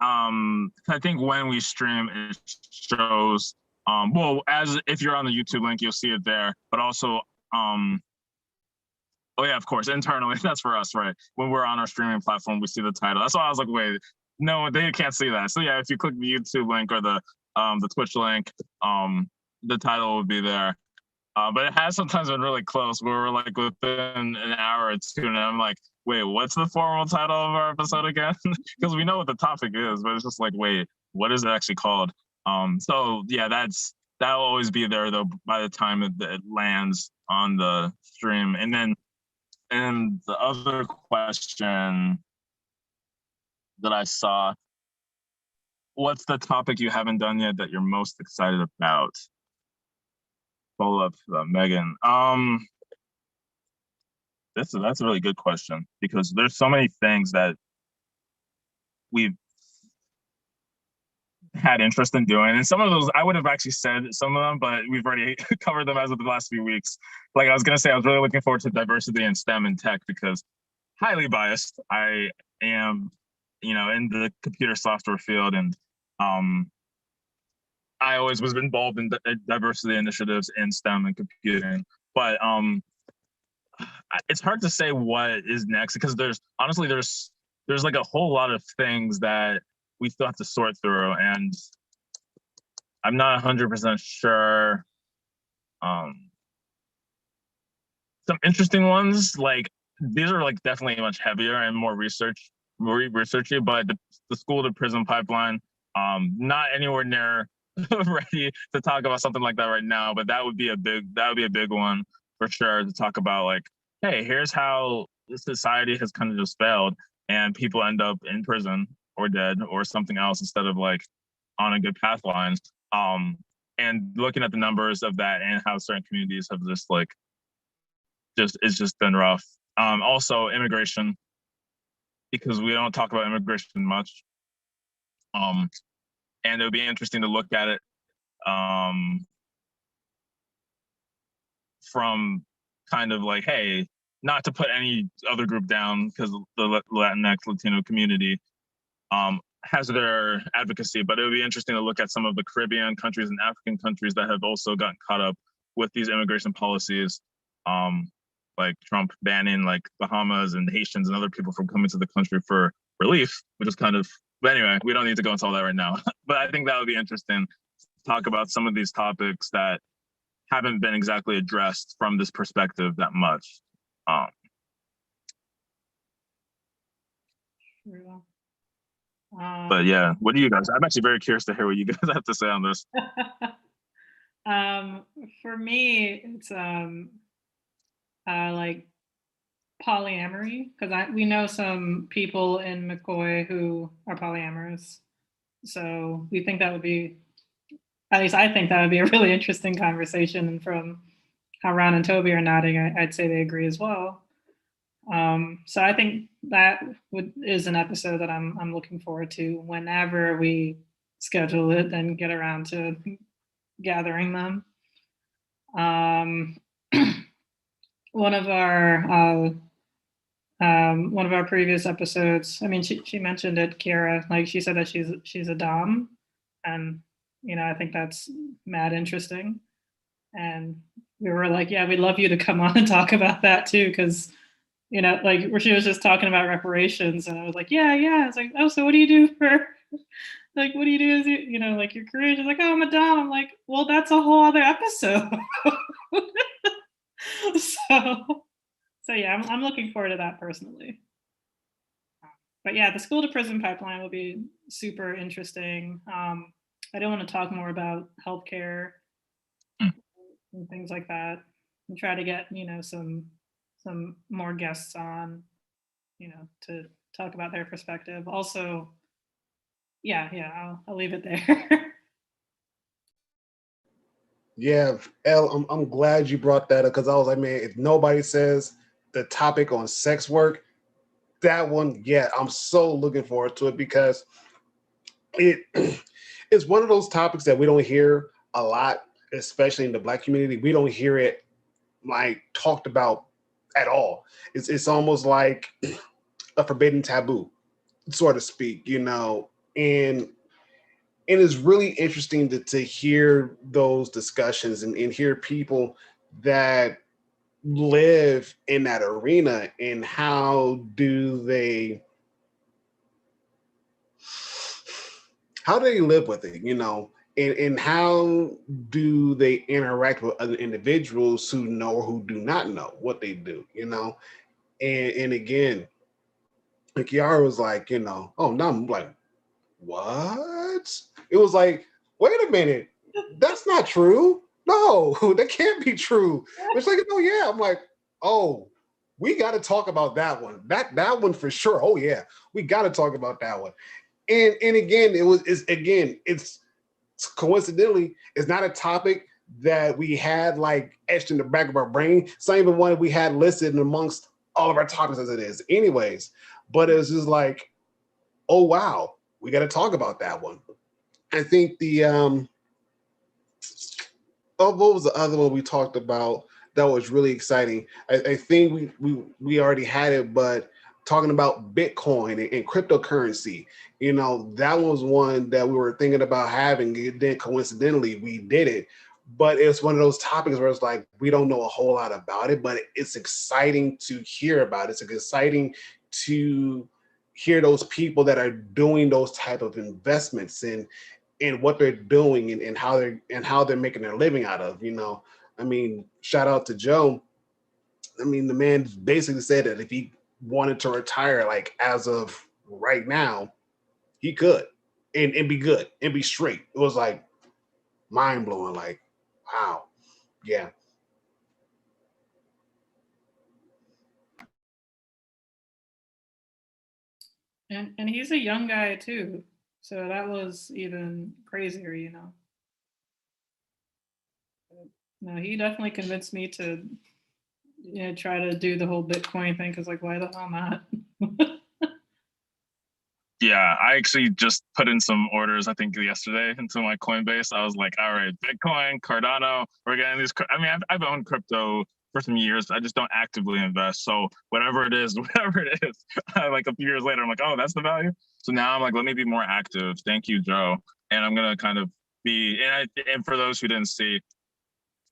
I think when we stream, it shows. Well, as if you're on the YouTube link, you'll see it there. But also, oh yeah, of course, internally, that's for us, right? When we're on our streaming platform, we see the title. That's why I was like, wait, no, they can't see that. So yeah, if you click the YouTube link or the Twitch link, the title will be there. But it has sometimes been really close where we're like within an hour or two, and I'm like, wait, what's the formal title of our episode again? Because we know what the topic is, but it's just like, wait, what is it actually called? So yeah, that'll always be there though by the time it lands on the stream. And then the other question that I saw, what's the topic you haven't done yet that you're most excited about? Follow up, Megan. That's a really good question, because there's so many things that we've had interest in doing, and some of those I would have actually said some of them, but we've already covered them as of the last few weeks. Like I was gonna say, I was really looking forward to diversity in STEM and tech, because highly biased, I am, in the computer software field, and I always was involved in diversity initiatives in STEM and computing. But it's hard to say what is next, because there's like a whole lot of things that we still have to sort through, and I'm not 100% sure. Some interesting ones, like these are like definitely much heavier and more researchy, but the school to prison pipeline, not anywhere near ready to talk about something like that right now, but that would be a big one for sure, to talk about, like, hey, here's how society has kind of just failed and people end up in prison or dead or something else instead of like on a good path line. And looking at the numbers of that and how certain communities have it's just been rough. Also immigration, because we don't talk about immigration much. And it would be interesting to look at it from kind of like, hey, not to put any other group down, because the Latinx, Latino community has their advocacy, but it would be interesting to look at some of the Caribbean countries and African countries that have also gotten caught up with these immigration policies, like Trump banning like Bahamas and Haitians and other people from coming to the country for relief, which is kind of, but anyway, we don't need to go into all that right now. But I think that would be interesting to talk about some of these topics that haven't been exactly addressed from this perspective that much. But yeah, what do you guys? I'm actually very curious to hear what you guys have to say on this. For me, it's like polyamory, because we know some people in MCOY who are polyamorous. So we think that would be, at least I think that would be a really interesting conversation. And from how Ron and Toby are nodding, I'd say they agree as well. So I think that is an episode that I'm looking forward to whenever we schedule it and get around to gathering them. One of our previous episodes, I mean, she mentioned it, Kira, like she said that she's a dom, and I think that's mad interesting. And we were like, yeah, we'd love you to come on and talk about that too, because like where she was just talking about reparations, and I was like, yeah. It's like, oh, so what do you do for, like, what do you do as like your career? She's like, oh, I'm a dom. I'm like, well, that's a whole other episode. So yeah, I'm looking forward to that personally. But yeah, the school to prison pipeline will be super interesting. I do want to talk more about healthcare and things like that, and try to get some more guests on, to talk about their perspective. Also, yeah, I'll leave it there. Yeah, Elle, I'm glad you brought that up, because I was like, man, if nobody says the topic on sex work, that one, yeah, I'm so looking forward to it, because it's one of those topics that we don't hear a lot, especially in the Black community. We don't hear it like talked about at all. It's almost like a forbidden taboo. so to speak, you know, and it's really interesting to hear those discussions and hear people that live in that arena and how do they live with it, you know, and how do they interact with other individuals who know or who do not know what they do, you know? And again, like Kiara was like, you know, oh, now I'm like, what? It was like, wait a minute, that's not true. No, that can't be true. It's like, oh yeah. I'm like, oh, we got to talk about that one. That one for sure. Oh yeah, we got to talk about that one. And again, it's coincidentally, it's not a topic that we had like etched in the back of our brain. It's not even one we had listed amongst all of our topics as it is, anyways. But it was just like, oh wow, we got to talk about that one. I think the what was the other one we talked about that was really exciting? I think we already had it, but talking about Bitcoin and cryptocurrency, you know, that was one that we were thinking about having. Then coincidentally, we did it. But it's one of those topics where it's like we don't know a whole lot about it, but it's exciting to hear about. It's exciting to hear those people that are doing those type of investments and what they're doing and how they're making their living out of, you know. I mean, shout out to Joe. I mean, the man basically said that if he wanted to retire, like as of right now, he could and be good and be straight. It was like mind blowing, like, wow. Yeah. And he's a young guy too. So that was even crazier, you know. No, he definitely convinced me to, you know, try to do the whole Bitcoin thing because, like, why the hell not? Yeah, I actually just put in some orders, I think yesterday into my Coinbase. I was like, all right, Bitcoin, Cardano, we're getting these. I mean, I've owned crypto for some years. I just don't actively invest. So whatever it is, whatever it is, like a few years later, I'm like, oh, that's the value. So now I'm like, let me be more active. Thank you, Joe. And I'm going to kind of be, and for those who didn't see,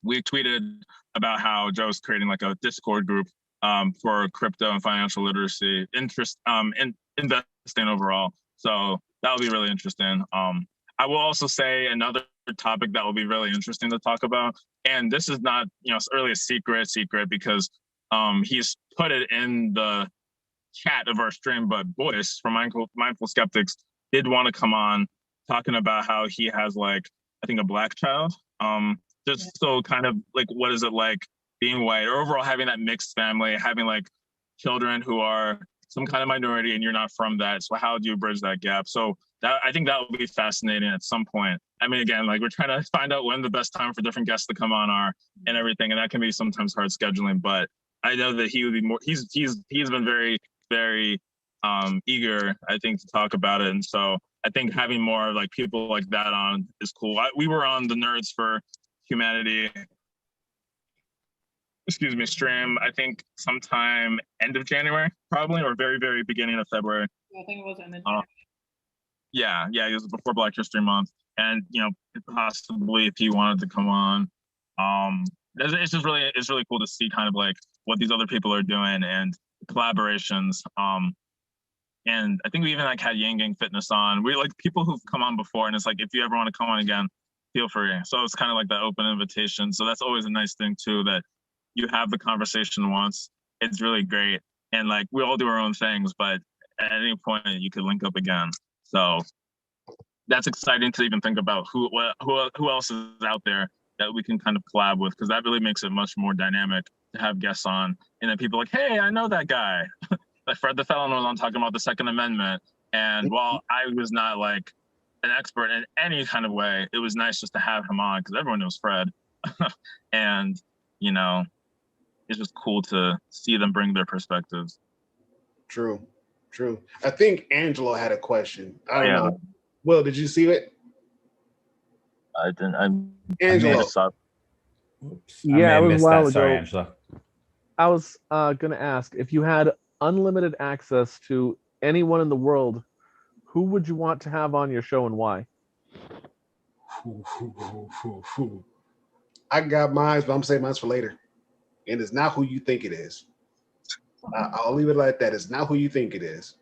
we tweeted about how Joe's creating like a Discord group for crypto and financial literacy interest in investing overall. So that'll be really interesting. I will also say another topic that will be really interesting to talk about, and this is not, you know, it's really a secret because he's put it in the chat of our stream, but Boyce from Mindful Skeptics did want to come on talking about how he has like, I think a black child. Just so kind of like, what is it like being white or overall having that mixed family, having like children who are some kind of minority and you're not from that. So how do you bridge that gap? So that, I think that will be fascinating at some point. I mean, again, like we're trying to find out when the best time for different guests to come on are and everything. And that can be sometimes hard scheduling, but I know that he would be more, he's been very, very eager, I think, to talk about it. And so I think having more like people like that on is cool. We were on the Nerds for Humanity, stream, I think sometime end of January, probably, or very, very beginning of February. I think it was in yeah, it was before Black History Month. And, you know, possibly if he wanted to come on, it's really cool to see kind of like what these other people are doing and collaborations. And I think we even like had Yang Gang Fitness on. We like people who've come on before, and it's like, if you ever want to come on again, feel free. So it's kind of like that open invitation. So that's always a nice thing too, that you have the conversation once. It's really great. And like, we all do our own things, but at any point you could link up again. So that's exciting to even think about who else is out there that we can kind of collab with, because that really makes it much more dynamic to have guests on. And then people are like, hey, I know that guy. Like Fred the Felon was on talking about the Second Amendment. And while I was not like an expert in any kind of way, it was nice just to have him on because everyone knows Fred. And, you know, it's just cool to see them bring their perspectives. True. I think Angelo had a question. I don't know. Will, did you see it? I didn't. Angelo. Yeah, it was a while ago. Sorry, Angelo. I was going to ask if you had unlimited access to anyone in the world, who would you want to have on your show and why? I got mine, but I'm saying mine for later. And it's not who you think it is. I'll leave it like that. It's not who you think it is.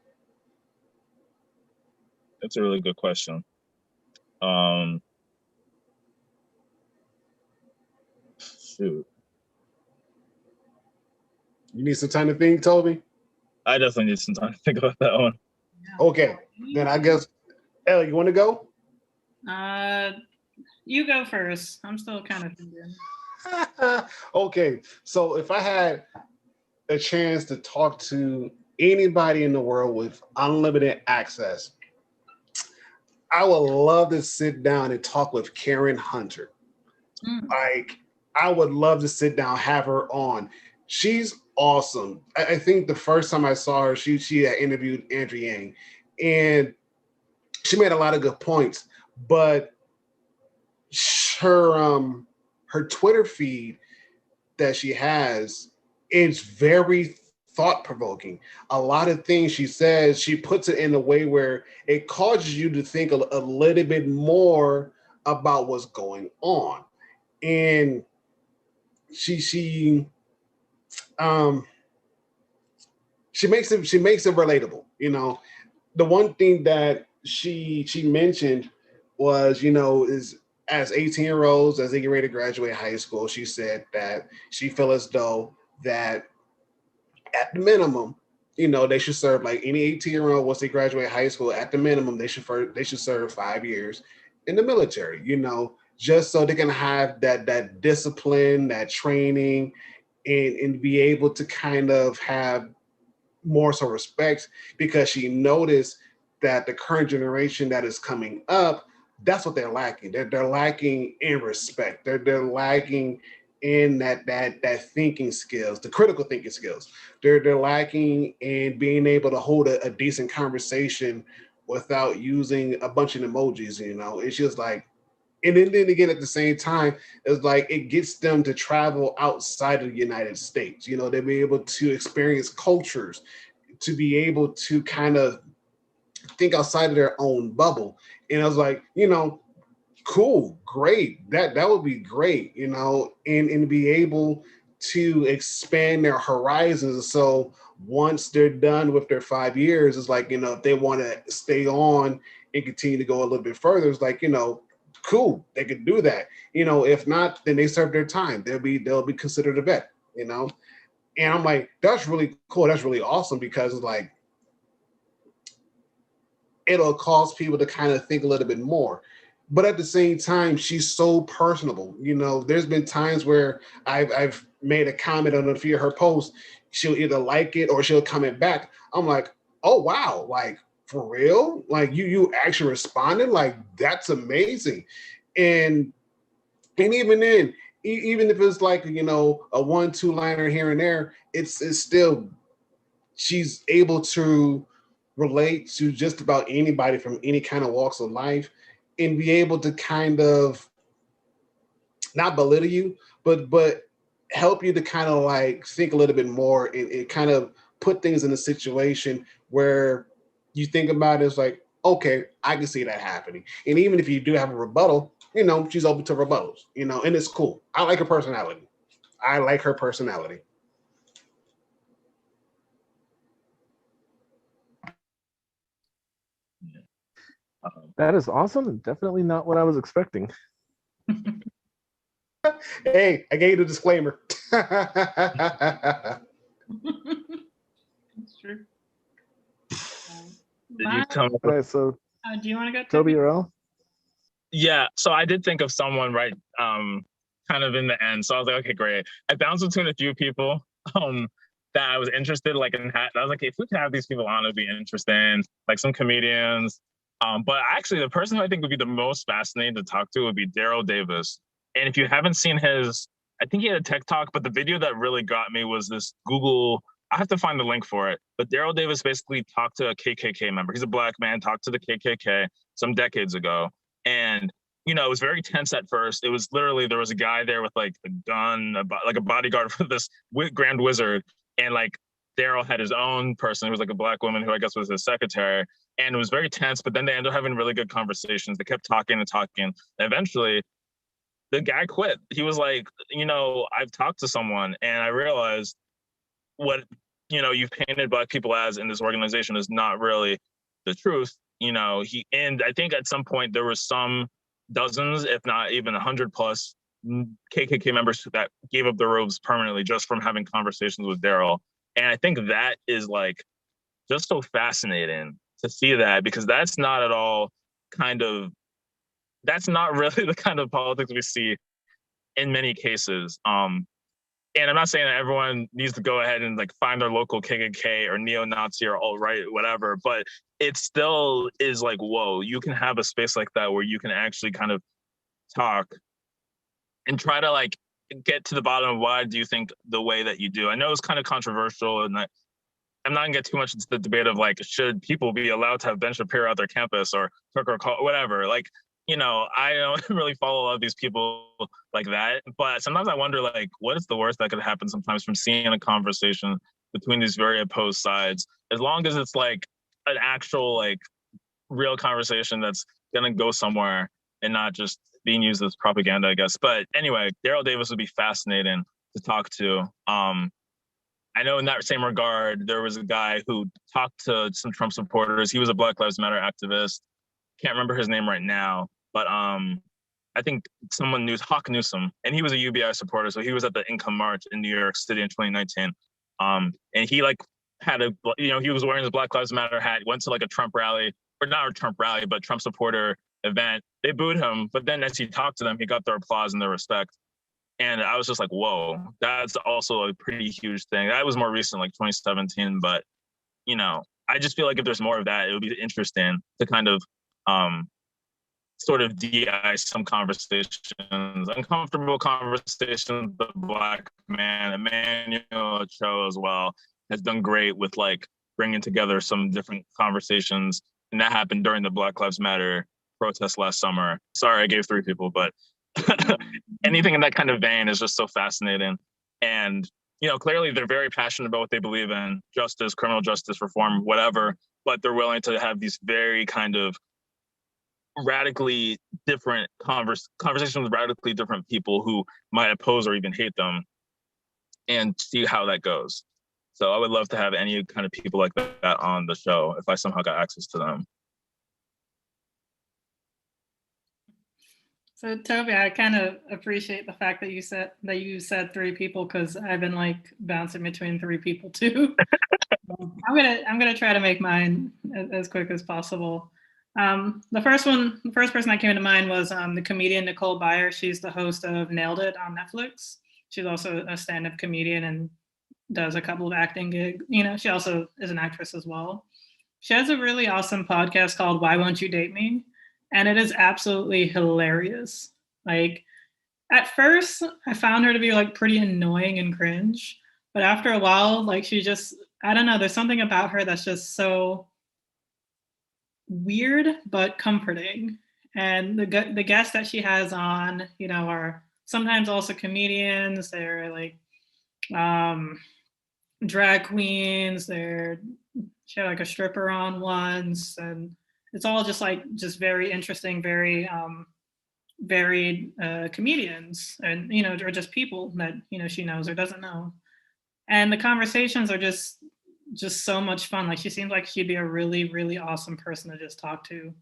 That's a really good question. Shoot. You need some time to think, Toby? I definitely need some time to think about that one. Okay, then I guess, Ellie, you want to go? You go first. I'm still kind of thinking. Okay, so if I had a chance to talk to anybody in the world with unlimited access, I would love to sit down and talk with Karen Hunter. Like, I would love to sit down, have her on. She's awesome. I think the first time I saw her, she had interviewed Andrew Yang, and she made a lot of good points, but her Twitter feed that she has is very thought-provoking. A lot of things she says, she puts it in a way where it causes you to think a little bit more about what's going on. And she makes it relatable. You know, the one thing that she mentioned was, you know, is as 18-year-olds, as they get ready to graduate high school, she said that she felt as though that at the minimum, you know, they should serve, like any 18-year-old once they graduate high school, at the minimum, they should serve 5 years in the military, you know, just so they can have that discipline, that training, and be able to kind of have more so respect, because she noticed that the current generation that is coming up, that's what they're lacking. They're lacking in respect. They're lacking in that thinking skills, the critical thinking skills. They're lacking in being able to hold a decent conversation without using a bunch of emojis. You know, it's just like, and then again, at the same time, it's like it gets them to travel outside of the United States. You know, they'll be able to experience cultures, to be able to kind of think outside of their own bubble. And I was like, you know, cool, great. That would be great, you know, and be able to expand their horizons. So once they're done with their 5 years, it's like, you know, if they want to stay on and continue to go a little bit further, it's like, you know, cool, they could do that. You know, if not, then they serve their time. They'll be considered a vet, you know. And I'm like, that's really cool. That's really awesome, because it's like, it'll cause people to kind of think a little bit more. But at the same time, she's so personable. You know, there's been times where I've made a comment on a few of her posts. She'll either like it or she'll comment back. I'm like, oh wow, like for real? Like you actually responded? Like that's amazing. And even then, even if it's like, you know, a 1-2 liner here and there, it's still, she's able to relate to just about anybody from any kind of walks of life, and be able to kind of not belittle you, but help you to kind of like think a little bit more, and kind of put things in a situation where you think about it, it's like, okay, I can see that happening. And even if you do have a rebuttal, you know, she's open to rebuttals, you know, and it's cool. I like her personality. That is awesome. Definitely not what I was expecting. Hey, I gave you the disclaimer. That's true. Did you come up All with- right, so do you want to go, Toby or Al? Yeah, so I did think of someone right kind of in the end. So I was like, okay, great. I bounced between a few people that I was interested like in. I was like, if we could have these people on, it'd be interesting, like some comedians. But actually, the person who I think would be the most fascinating to talk to would be Daryl Davis. And if you haven't seen his, I think he had a tech talk, but the video that really got me was this Google. I have to find the link for it. But Daryl Davis basically talked to a KKK member. He's a black man, talked to the KKK some decades ago. And, you know, it was very tense at first. It was literally, there was a guy there with like a gun, like a bodyguard for this grand wizard. And like Daryl had his own person who was like a Black woman who I guess was his secretary, and it was very tense, but then they ended up having really good conversations. They kept talking and talking. And eventually, the guy quit. He was like, I've talked to someone and I realized what, you've painted Black people as in this organization is not really the truth. And I think at some point there was some dozens, if not even 100 plus KKK members that gave up their robes permanently just from having conversations with Daryl. And I think that is like just so fascinating to see that, because that's not at all that's not really the kind of politics we see in many cases. And I'm not saying that everyone needs to go ahead and like find their local KKK or neo-Nazi or alt-right, whatever, but it still is like, whoa, you can have a space like that where you can actually kind of talk and try to like get to the bottom of why do you think the way that you do. I know it's kind of controversial, and I'm not gonna get too much into the debate of like, should people be allowed to have Ben Shapiro at their campus or Tucker, whatever. Like, I don't really follow a lot of these people like that. But sometimes I wonder, like, what is the worst that could happen sometimes from seeing a conversation between these very opposed sides? As long as it's like an actual, like, real conversation that's gonna go somewhere and not just being used as propaganda, I guess. But anyway, Daryl Davis would be fascinating to talk to. I know in that same regard, there was a guy who talked to some Trump supporters. He was a Black Lives Matter activist. Can't remember his name right now, but I think someone knew Hawk Newsom, and he was a UBI supporter. So he was at the Income March in New York City in 2019. And he like had he was wearing his Black Lives Matter hat, went to like a Trump rally, or not a Trump rally, but Trump supporter event. They booed him, but then as he talked to them, he got their applause and their respect. And I was just like, whoa, that's also a pretty huge thing. That was more recent, like 2017. But, I just feel like if there's more of that, it would be interesting to kind of sort of de-ice some conversations, uncomfortable conversations. The Black man, Emmanuel Cho as well, has done great with like bringing together some different conversations. And that happened during the Black Lives Matter protest last summer. Sorry, I gave 3 people, but anything in that kind of vein is just so fascinating. And, clearly they're very passionate about what they believe in, justice, criminal justice reform, whatever, but they're willing to have these very kind of radically different conversations with radically different people who might oppose or even hate them, and see how that goes. So I would love to have any kind of people like that on the show if I somehow got access to them. So Toby, I kind of appreciate the fact that you said 3 people, because I've been like bouncing between 3 people too. I'm gonna try to make mine as quick as possible. The first person that came to mind was the comedian Nicole Byer. She's the host of Nailed It on Netflix. She's also a stand-up comedian and does a couple of acting gigs. She also is an actress as well. She has a really awesome podcast called Why Won't You Date Me? And it is absolutely hilarious. Like, at first, I found her to be like pretty annoying and cringe. But after a while, like, she just, I don't know, there's something about her that's just so weird but comforting. And the guests that she has on, are sometimes also comedians. They're like drag queens. She had like a stripper on once, and it's all just very interesting, very varied comedians, and or just people that she knows or doesn't know. And the conversations are just so much fun. Like, she seems like she'd be a really, really awesome person to just talk to.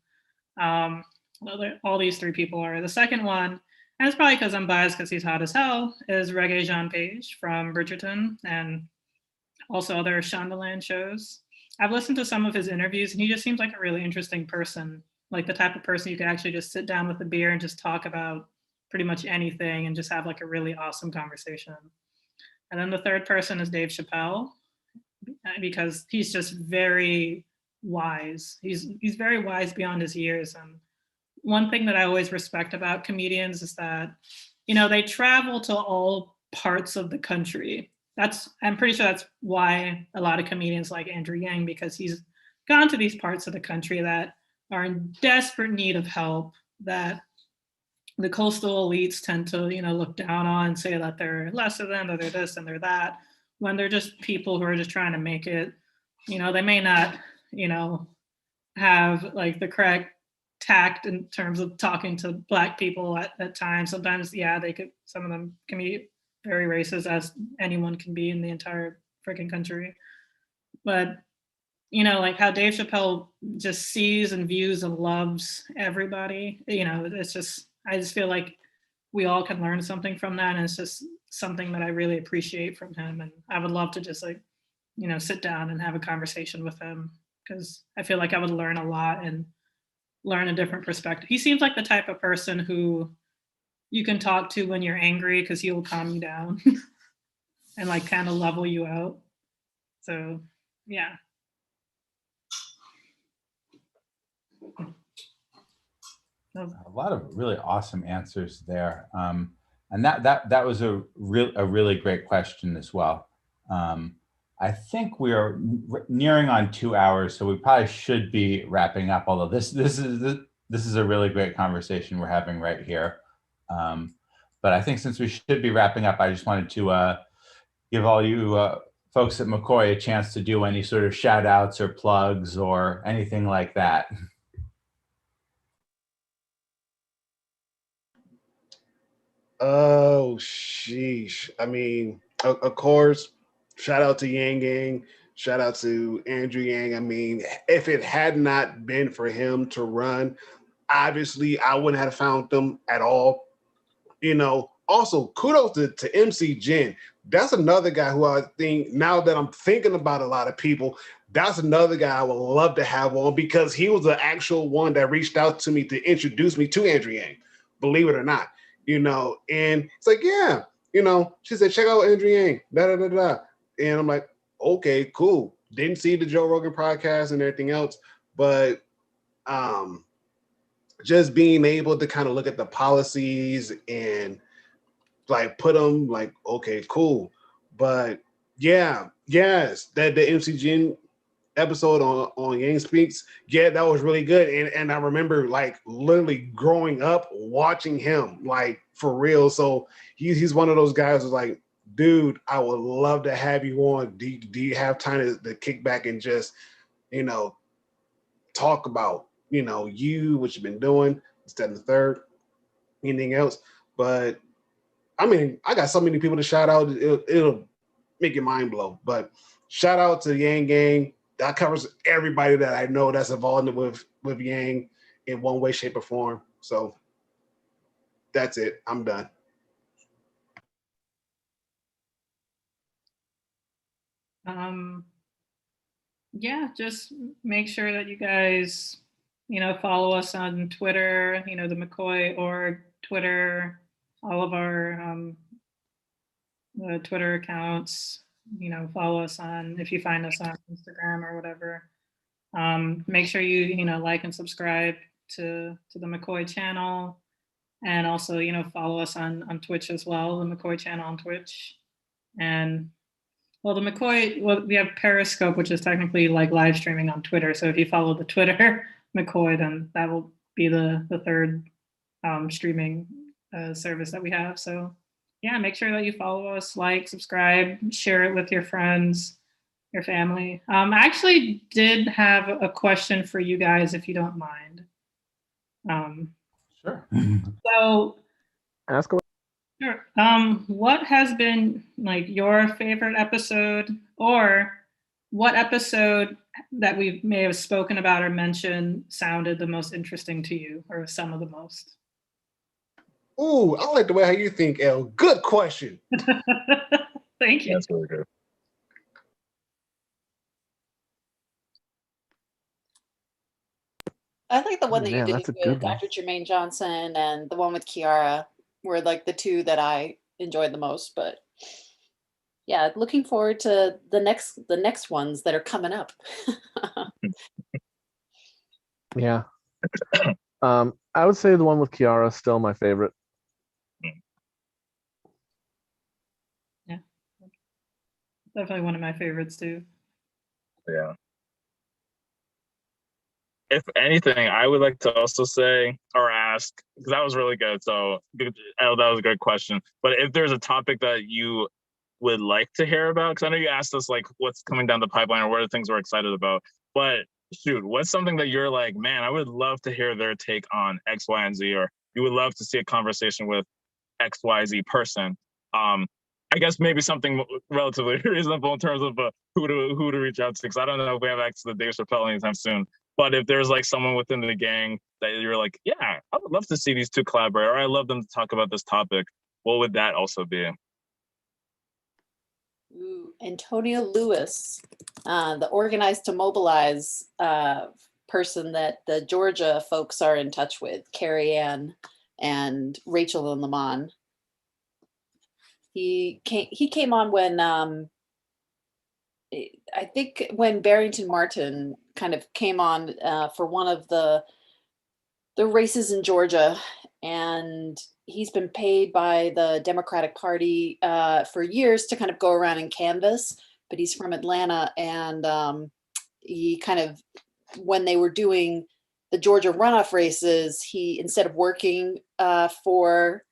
All these 3 people are. The second one, and it's probably because I'm biased because he's hot as hell, is Reggae Jean Page from Bridgerton and also other Shondaland shows. I've listened to some of his interviews, and he just seems like a really interesting person, like the type of person you could actually just sit down with a beer and just talk about pretty much anything and just have like a really awesome conversation. And then the third person is Dave Chappelle, because he's just very wise. He's very wise beyond his years. And one thing that I always respect about comedians is that, they travel to all parts of the country. I'm pretty sure that's why a lot of comedians like Andrew Yang, because he's gone to these parts of the country that are in desperate need of help, that the coastal elites tend to, look down on and say that they're lesser than, or they're this and they're that. when they're just people who are just trying to make it, they may not, have like the correct tact in terms of talking to Black people at times. Sometimes, yeah, some of them can be very racist, as anyone can be in the entire freaking country. But, like how Dave Chappelle just sees and views and loves everybody, it's just, I just feel like we all can learn something from that. And it's just something that I really appreciate from him. And I would love to just sit down and have a conversation with him, because I feel like I would learn a lot and learn a different perspective. He seems like the type of person who you can talk to when you're angry, because he will calm you down and like kind of level you out. So yeah. A lot of really awesome answers there. And that was a really great question as well. I think we are nearing on 2 hours, so we probably should be wrapping up. Although this is a really great conversation we're having right here. But I think since we should be wrapping up, I just wanted to give all you folks at MCOY a chance to do any sort of shout outs or plugs or anything like that. Oh, sheesh. I mean, of course, shout out to Yang Gang. Shout out to Andrew Yang. I mean, if it had not been for him to run, obviously I wouldn't have found them at all. Also kudos to MC Jen. That's another guy who I think, now that I'm thinking about a lot of people, that's another guy I would love to have on, because he was the actual one that reached out to me to introduce me to Andrew Yang, believe it or not. And it's like, yeah, she said, check out Andrew Yang, da. And I'm like, okay, cool. Didn't see the Joe Rogan podcast and everything else, but just being able to kind of look at the policies and like put them like, okay, cool. But yeah, yes, that the MC Jen episode on Yang Speaks, yeah, that was really good. And I remember like literally growing up watching him, like for real. So he's one of those guys who's like, dude, I would love to have you on. Do you have time to kick back and just, talk about, what you've been doing, instead of the third, anything else. But I mean, I got so many people to shout out, it'll make your mind blow. But shout out to Yang Gang. That covers everybody that I know that's involved with Yang in one way, shape, or form. So that's it. I'm done. Yeah, just make sure that you guys, follow us on Twitter, the MCOY org Twitter, all of our Twitter accounts, follow us if you find us on Instagram or whatever. Make sure you, like and subscribe to the MCOY channel, and also, follow us on Twitch as well, the MCOY channel on Twitch. And well, we have Periscope, which is technically like live streaming on Twitter. So if you follow the Twitter MCOY, then that will be the third streaming service that we have. So yeah, make sure that you follow us, like, subscribe, share it with your friends, your family. I actually did have a question for you guys, if you don't mind. Sure. So Ask away. sure. What has been like your favorite episode, or what episode that we may have spoken about or mentioned sounded the most interesting to you, or some of the most? Ooh, I like the way how you think, El. Good question. Thank you. That's really good. I like the one that you Man, did that's a with good one. Dr. Jermaine Johnson, and the one with Kiara were like the two that I enjoyed the most. But yeah, looking forward to the next ones that are coming up. Yeah. I would say the one with Kiara is still my favorite. Yeah, definitely one of my favorites too. Yeah. If anything, I would like to also say or ask, because that was really good. So, that was a good question. But if there's a topic that you would like to hear about? Because I know you asked us like what's coming down the pipeline or what are things we're excited about. But shoot, what's something that you're like, man, I would love to hear their take on X, Y, and Z, or you would love to see a conversation with XYZ person. I guess maybe something relatively reasonable in terms of who to reach out to, because I don't know if we have access to Dave Chappelle anytime soon. But if there's like someone within the gang that you're like, yeah, I would love to see these two collaborate, or I love them to talk about this topic, what would that also be? Ooh, Antonio Lewis, the organized to mobilize person that the Georgia folks are in touch with, Carrie Ann and Rachel and Lamont. He came on when I think when Barrington Martin kind of came on for one of the races in Georgia, and he's been paid by the Democratic Party for years to kind of go around and canvass, but he's from Atlanta, and he kind of, when they were doing the Georgia runoff races, he, instead of working for,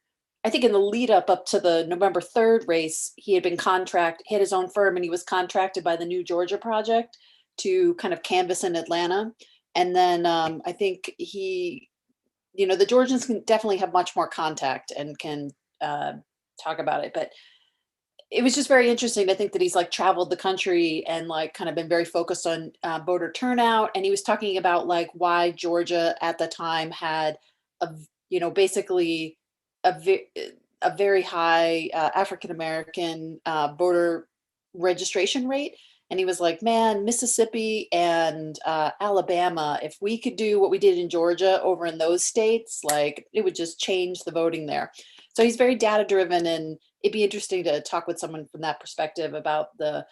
I think in the lead up to the November 3rd race, he had his own firm, and he was contracted by the New Georgia Project to kind of canvass in Atlanta. And then I think he, the Georgians can definitely have much more contact and can talk about it. But it was just very interesting to think that he's like traveled the country and like kind of been very focused on voter turnout. And he was talking about like why Georgia at the time had basically a very high African-American voter registration rate. And he was like, man, Mississippi and Alabama, if we could do what we did in Georgia over in those states, like it would just change the voting there. So he's very data driven, and it'd be interesting to talk with someone from that perspective about the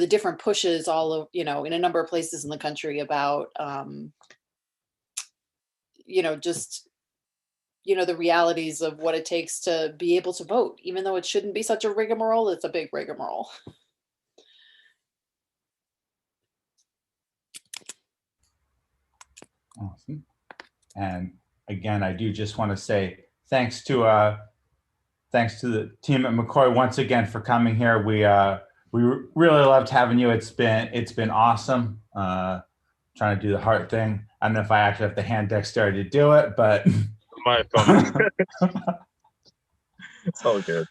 different pushes all of, in a number of places in the country about, just, the realities of what it takes to be able to vote, even though it shouldn't be such a rigmarole, it's a big rigmarole. Awesome. And again, I do just want to say thanks to the team at MCOY once again for coming here. We really loved having you. It's been awesome. Trying to do the hard thing. I don't know if I actually have the hand dexterity to do it, but My phone. It's all good.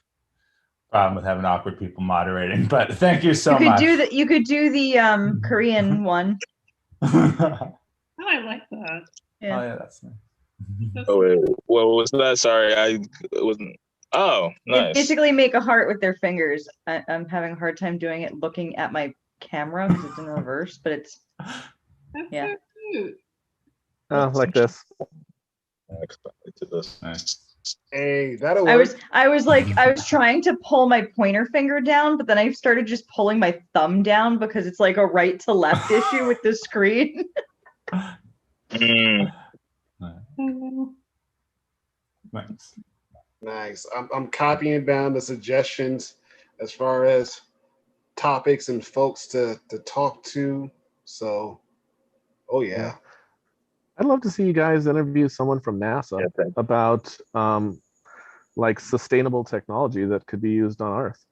Problem with having awkward people moderating. But thank you so much. You could do the Korean one. Oh, I like that. Yeah. Oh yeah, that's nice. Oh wait, what was that? Sorry, I wasn't. Oh, They nice. basically make a heart with their fingers. I'm having a hard time doing it looking at my camera because it's in reverse, but it's That's yeah. so cute. Like this. I expected to this. Nice. Hey, that'll work. I was trying to pull my pointer finger down, but then I started just pulling my thumb down because it's like a right to left issue with the screen. Mm. Nice. Nice. I'm copying down the suggestions as far as topics and folks to talk to. So, oh yeah. I'd love to see you guys interview someone from NASA about like sustainable technology that could be used on Earth.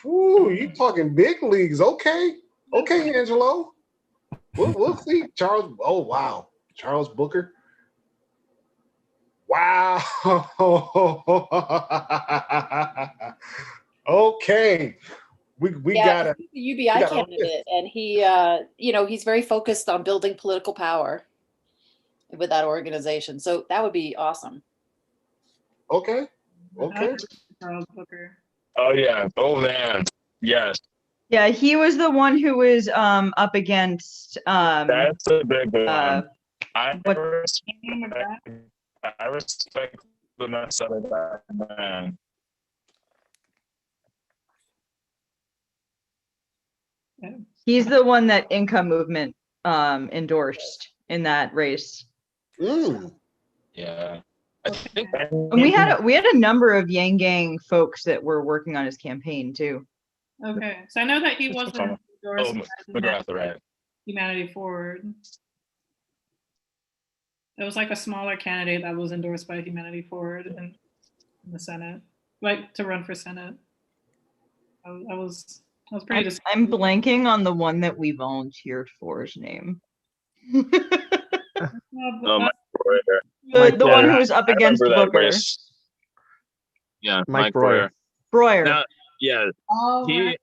Ooh, you talking big leagues? Okay, Angelo. We'll see. Charles. Oh wow, Charles Booker. Wow. Okay. We gotta. He's a UBI candidate, and he, he's very focused on building political power with that organization. So that would be awesome. Okay. Charles Booker. Oh yeah. Oh man. Yes. Yeah, he was the one who was up against That's a big one. I respect the mess out of that man. he's the one that Income Movement endorsed in that race. Yeah. I think And we had a number of Yang Gang folks that were working on his campaign too. Okay, so I know that he wasn't endorsed by McGrath, right? Humanity Forward. It was like a smaller candidate that was endorsed by Humanity Forward in the Senate. like to run for Senate. I was pretty disappointed. I'm blanking on the one that we volunteered for's name. Mike Breuer. The one who was up I against remember that Booker. race. Yeah, Mike Breuer. Breuer. Now, yeah, Oh, right.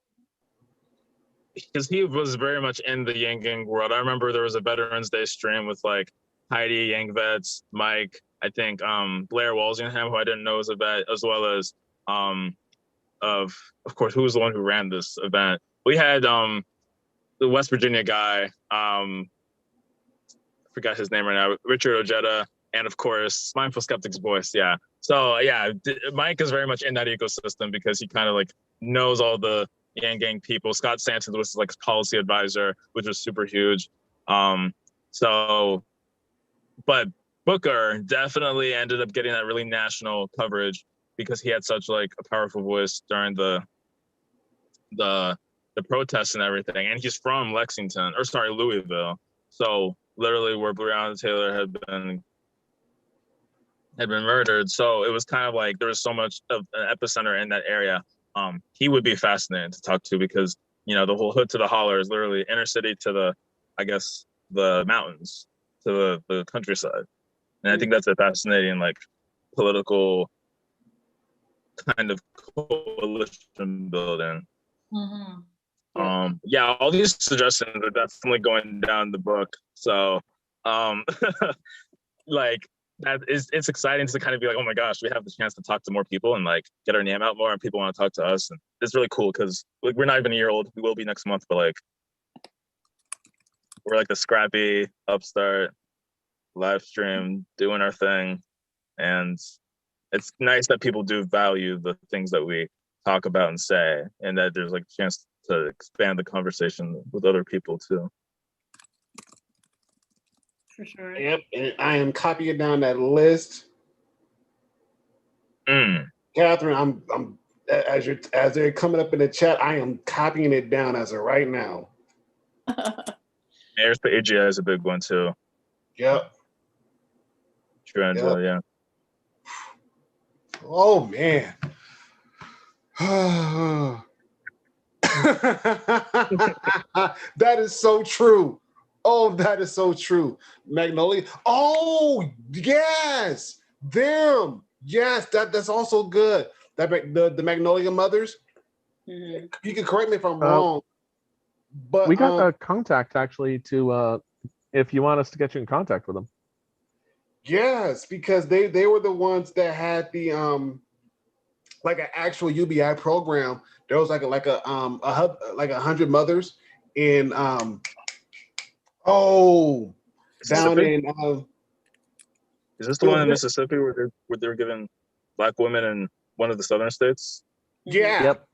because he was very much in the Yang Gang world. I remember there was a Veterans Day stream with like Heidi, Yang Vets, Mike, I think Blair Walsingham, who I didn't know was a vet, as well as of course, who was the one who ran this event. We had the West Virginia guy, I forgot his name right now, Richard Ojeda, and of course, Mindful Skeptic's voice. Yeah. So yeah, Mike is very much in that ecosystem because he kind of like knows all the Yang Gang people. Scott Stanton was like his policy advisor, which was super huge. But Booker definitely ended up getting that really national coverage because he had such like a powerful voice during the protests and everything. And he's from Louisville. So literally where Breonna Taylor had been murdered. So it was kind of like there was so much of an epicenter in that area. He would be fascinating to talk to because, you know, the whole hood to the holler is literally inner city to the mountains, to the countryside. And I think that's a fascinating, like, political kind of coalition building. Mm-hmm. Yeah, all these suggestions are definitely going down the book. So, like, it's exciting to kind of be like, oh my gosh, we have the chance to talk to more people and like get our name out more, and people want to talk to us, and it's really cool because like we're not even a year old. We will be next month, but like we're like the scrappy upstart live stream doing our thing, and it's nice that people do value the things that we talk about and say, and that there's like a chance to expand the conversation with other people too. For sure. Yep, and I am copying down that list. Catherine, I'm as they're coming up in the chat, I am copying it down as of right now. There's the AGI is a big one too. Yep. True, Angela, yeah. Oh man. That is so true. Oh, that is so true. Magnolia. Oh, yes. Them. Yes, that's also good. That the Magnolia Mothers. Mm-hmm. You can correct me if I'm wrong. But we got a contact actually to if you want us to get you in contact with them. Yes, because they were the ones that had the like an actual UBI program. There was like a hub, like 100 mothers in down in is this the one in Mississippi where they were giving Black women in one of the southern states? Yeah. Yep.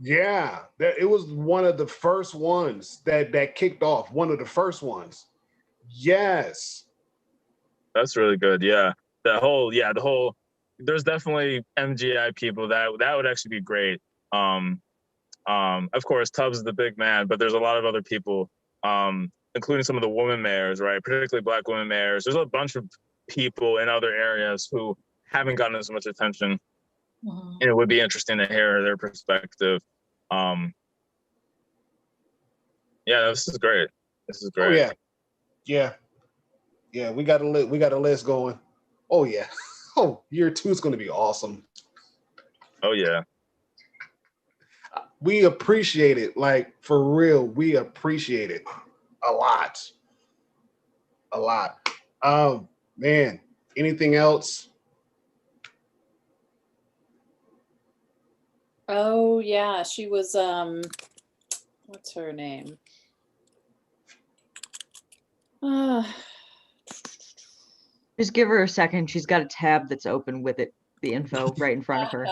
Yeah. It was one of the first ones that kicked off. One of the first ones. Yes. That's really good. Yeah. The whole there's definitely MGI people that would actually be great. Of course, Tubbs is the big man, but there's a lot of other people, including some of the women mayors, right? Particularly Black women mayors. There's a bunch of people in other areas who haven't gotten as much attention. Mm-hmm. And it would be interesting to hear their perspective. Yeah, this is great. This is great. Oh yeah. We got a list going. Oh yeah. Oh, year 2 is going to be awesome. Oh yeah. We appreciate it, like for real. We appreciate it a lot. Man, anything else? Oh yeah, she was what's her name? Just give her a second. She's got a tab that's open with the info right in front of her.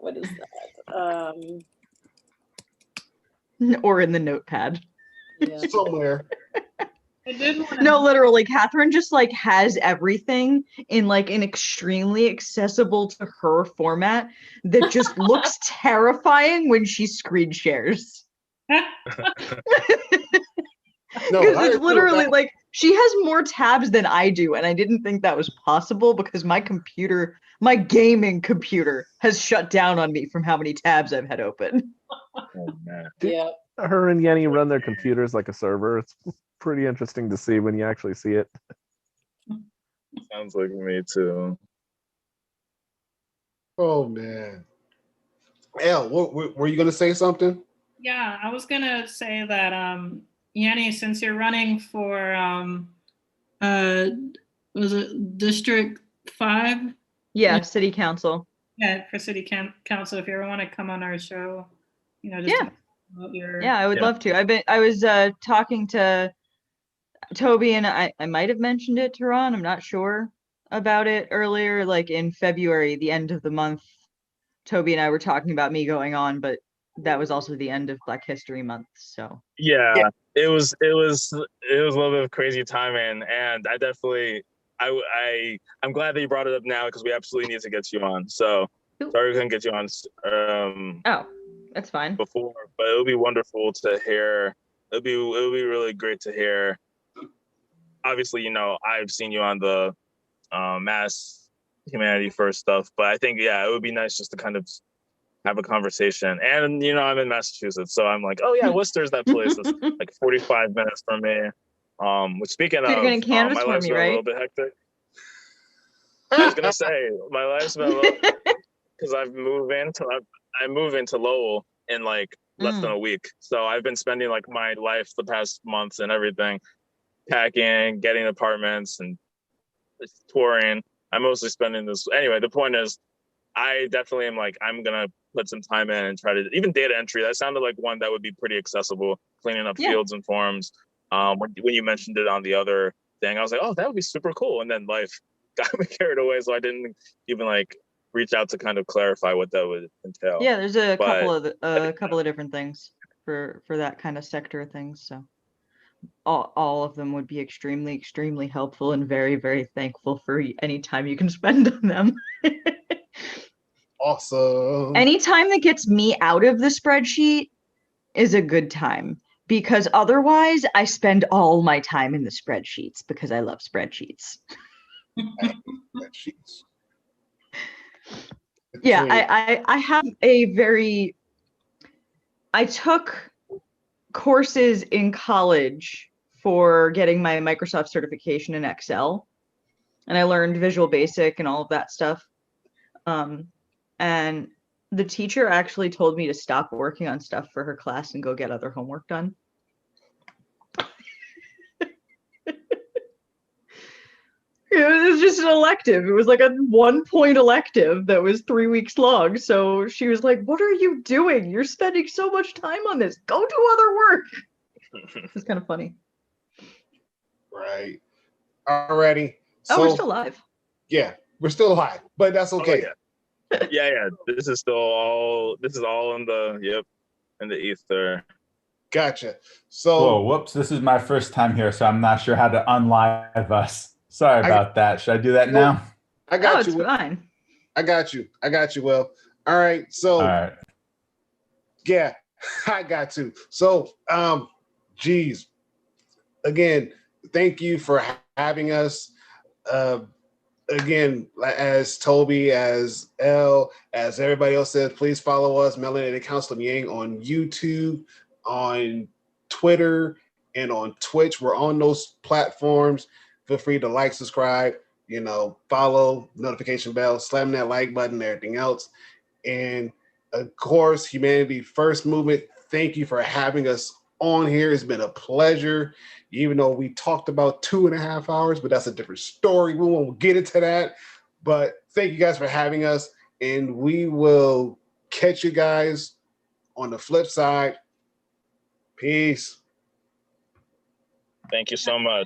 What is that? Or in the notepad. Yeah. Somewhere. No, literally, Catherine just like has everything in like an extremely accessible to her format that just looks terrifying when she screen shares. No, Because it's literally like she has more tabs than I do, and I didn't think that was possible because my computer, my gaming computer, has shut down on me from how many tabs I've had open. Oh, man. Yeah. Her and Yenny run their computers like a server. It's pretty interesting to see when you actually see it. Sounds like me too. Oh man. Elle, were you gonna say something? Yeah, I was gonna say that Yanni, since you're running for was it District 5? Yeah, city council. Yeah, for city council, if you ever want to come on our show, just Yeah. talk about your Yeah, I would love to. I was talking to Toby, and I might have mentioned it to Ron. I'm not sure about it earlier, like in February, the end of the month. Toby and I were talking about me going on, but that was also the end of Black History Month. So Yeah, it was a little bit of crazy timing, and I definitely I'm glad that you brought it up now because we absolutely need to get you on. So sorry we couldn't get you on oh, that's fine. before, but it would be wonderful to hear. It would be really great to hear. Obviously, I've seen you on the Mass Humanity First stuff, but I think it would be nice just to kind of have a conversation. And I'm in Massachusetts, so I'm like, oh yeah, Worcester's that place. It's like 45 minutes from me. Which speaking So of, you're gonna canvas my for life's me, been a little right? bit hectic. I was gonna say my life's been a little because I move into Lowell in like less than a week. So I've been spending like my life the past months and everything, packing, getting apartments, and touring. I'm mostly spending this anyway. The point is, I definitely am like, I'm gonna put some time in and try to even data entry. That sounded like one that would be pretty accessible, cleaning up fields and forms. When you mentioned it on the other thing, I was like, oh, that would be super cool. And then life got me carried away, so I didn't even like reach out to kind of clarify what that would entail. Yeah, there's a couple of different things for that kind of sector of things. So all of them would be extremely, extremely helpful, and very, very thankful for any time you can spend on them. Awesome. Any time that gets me out of the spreadsheet is a good time, because otherwise I spend all my time in the spreadsheets because I love spreadsheets. Spreadsheets. Yeah, I have I took courses in college for getting my Microsoft certification in Excel, and I learned Visual Basic and all of that stuff. And the teacher actually told me to stop working on stuff for her class and go get other homework done. It was just an elective. It was like a 1-point elective that was 3 weeks long. So she was like, "What are you doing? You're spending so much time on this. Go do other work." It's kind of funny. Right. Alrighty. Oh, we're still live. Yeah, we're still live, but that's okay. Oh, yeah. This is all in the ether. Gotcha. So whoa, whoops, this is my first time here, so I'm not sure how to unlive us. Sorry about that. Should I do that now? I got you. It's fine. I got you. Well, all right. So, all right. Yeah, I got to. So, geez, again, thank you for having us. Again, as Toby, as Elle, as everybody else says, please follow us, Melanated Counselor Yang, on YouTube, on Twitter, and on Twitch. We're on those platforms. Feel free to like, subscribe, follow, notification bell, slam that like button, everything else. And of course, Humanity First Movement, thank you for having us on here. It's been a pleasure, even though we talked about 2.5 hours, but that's a different story. We won't get into that. But thank you guys for having us, and we will catch you guys on the flip side. Peace. Thank you so much.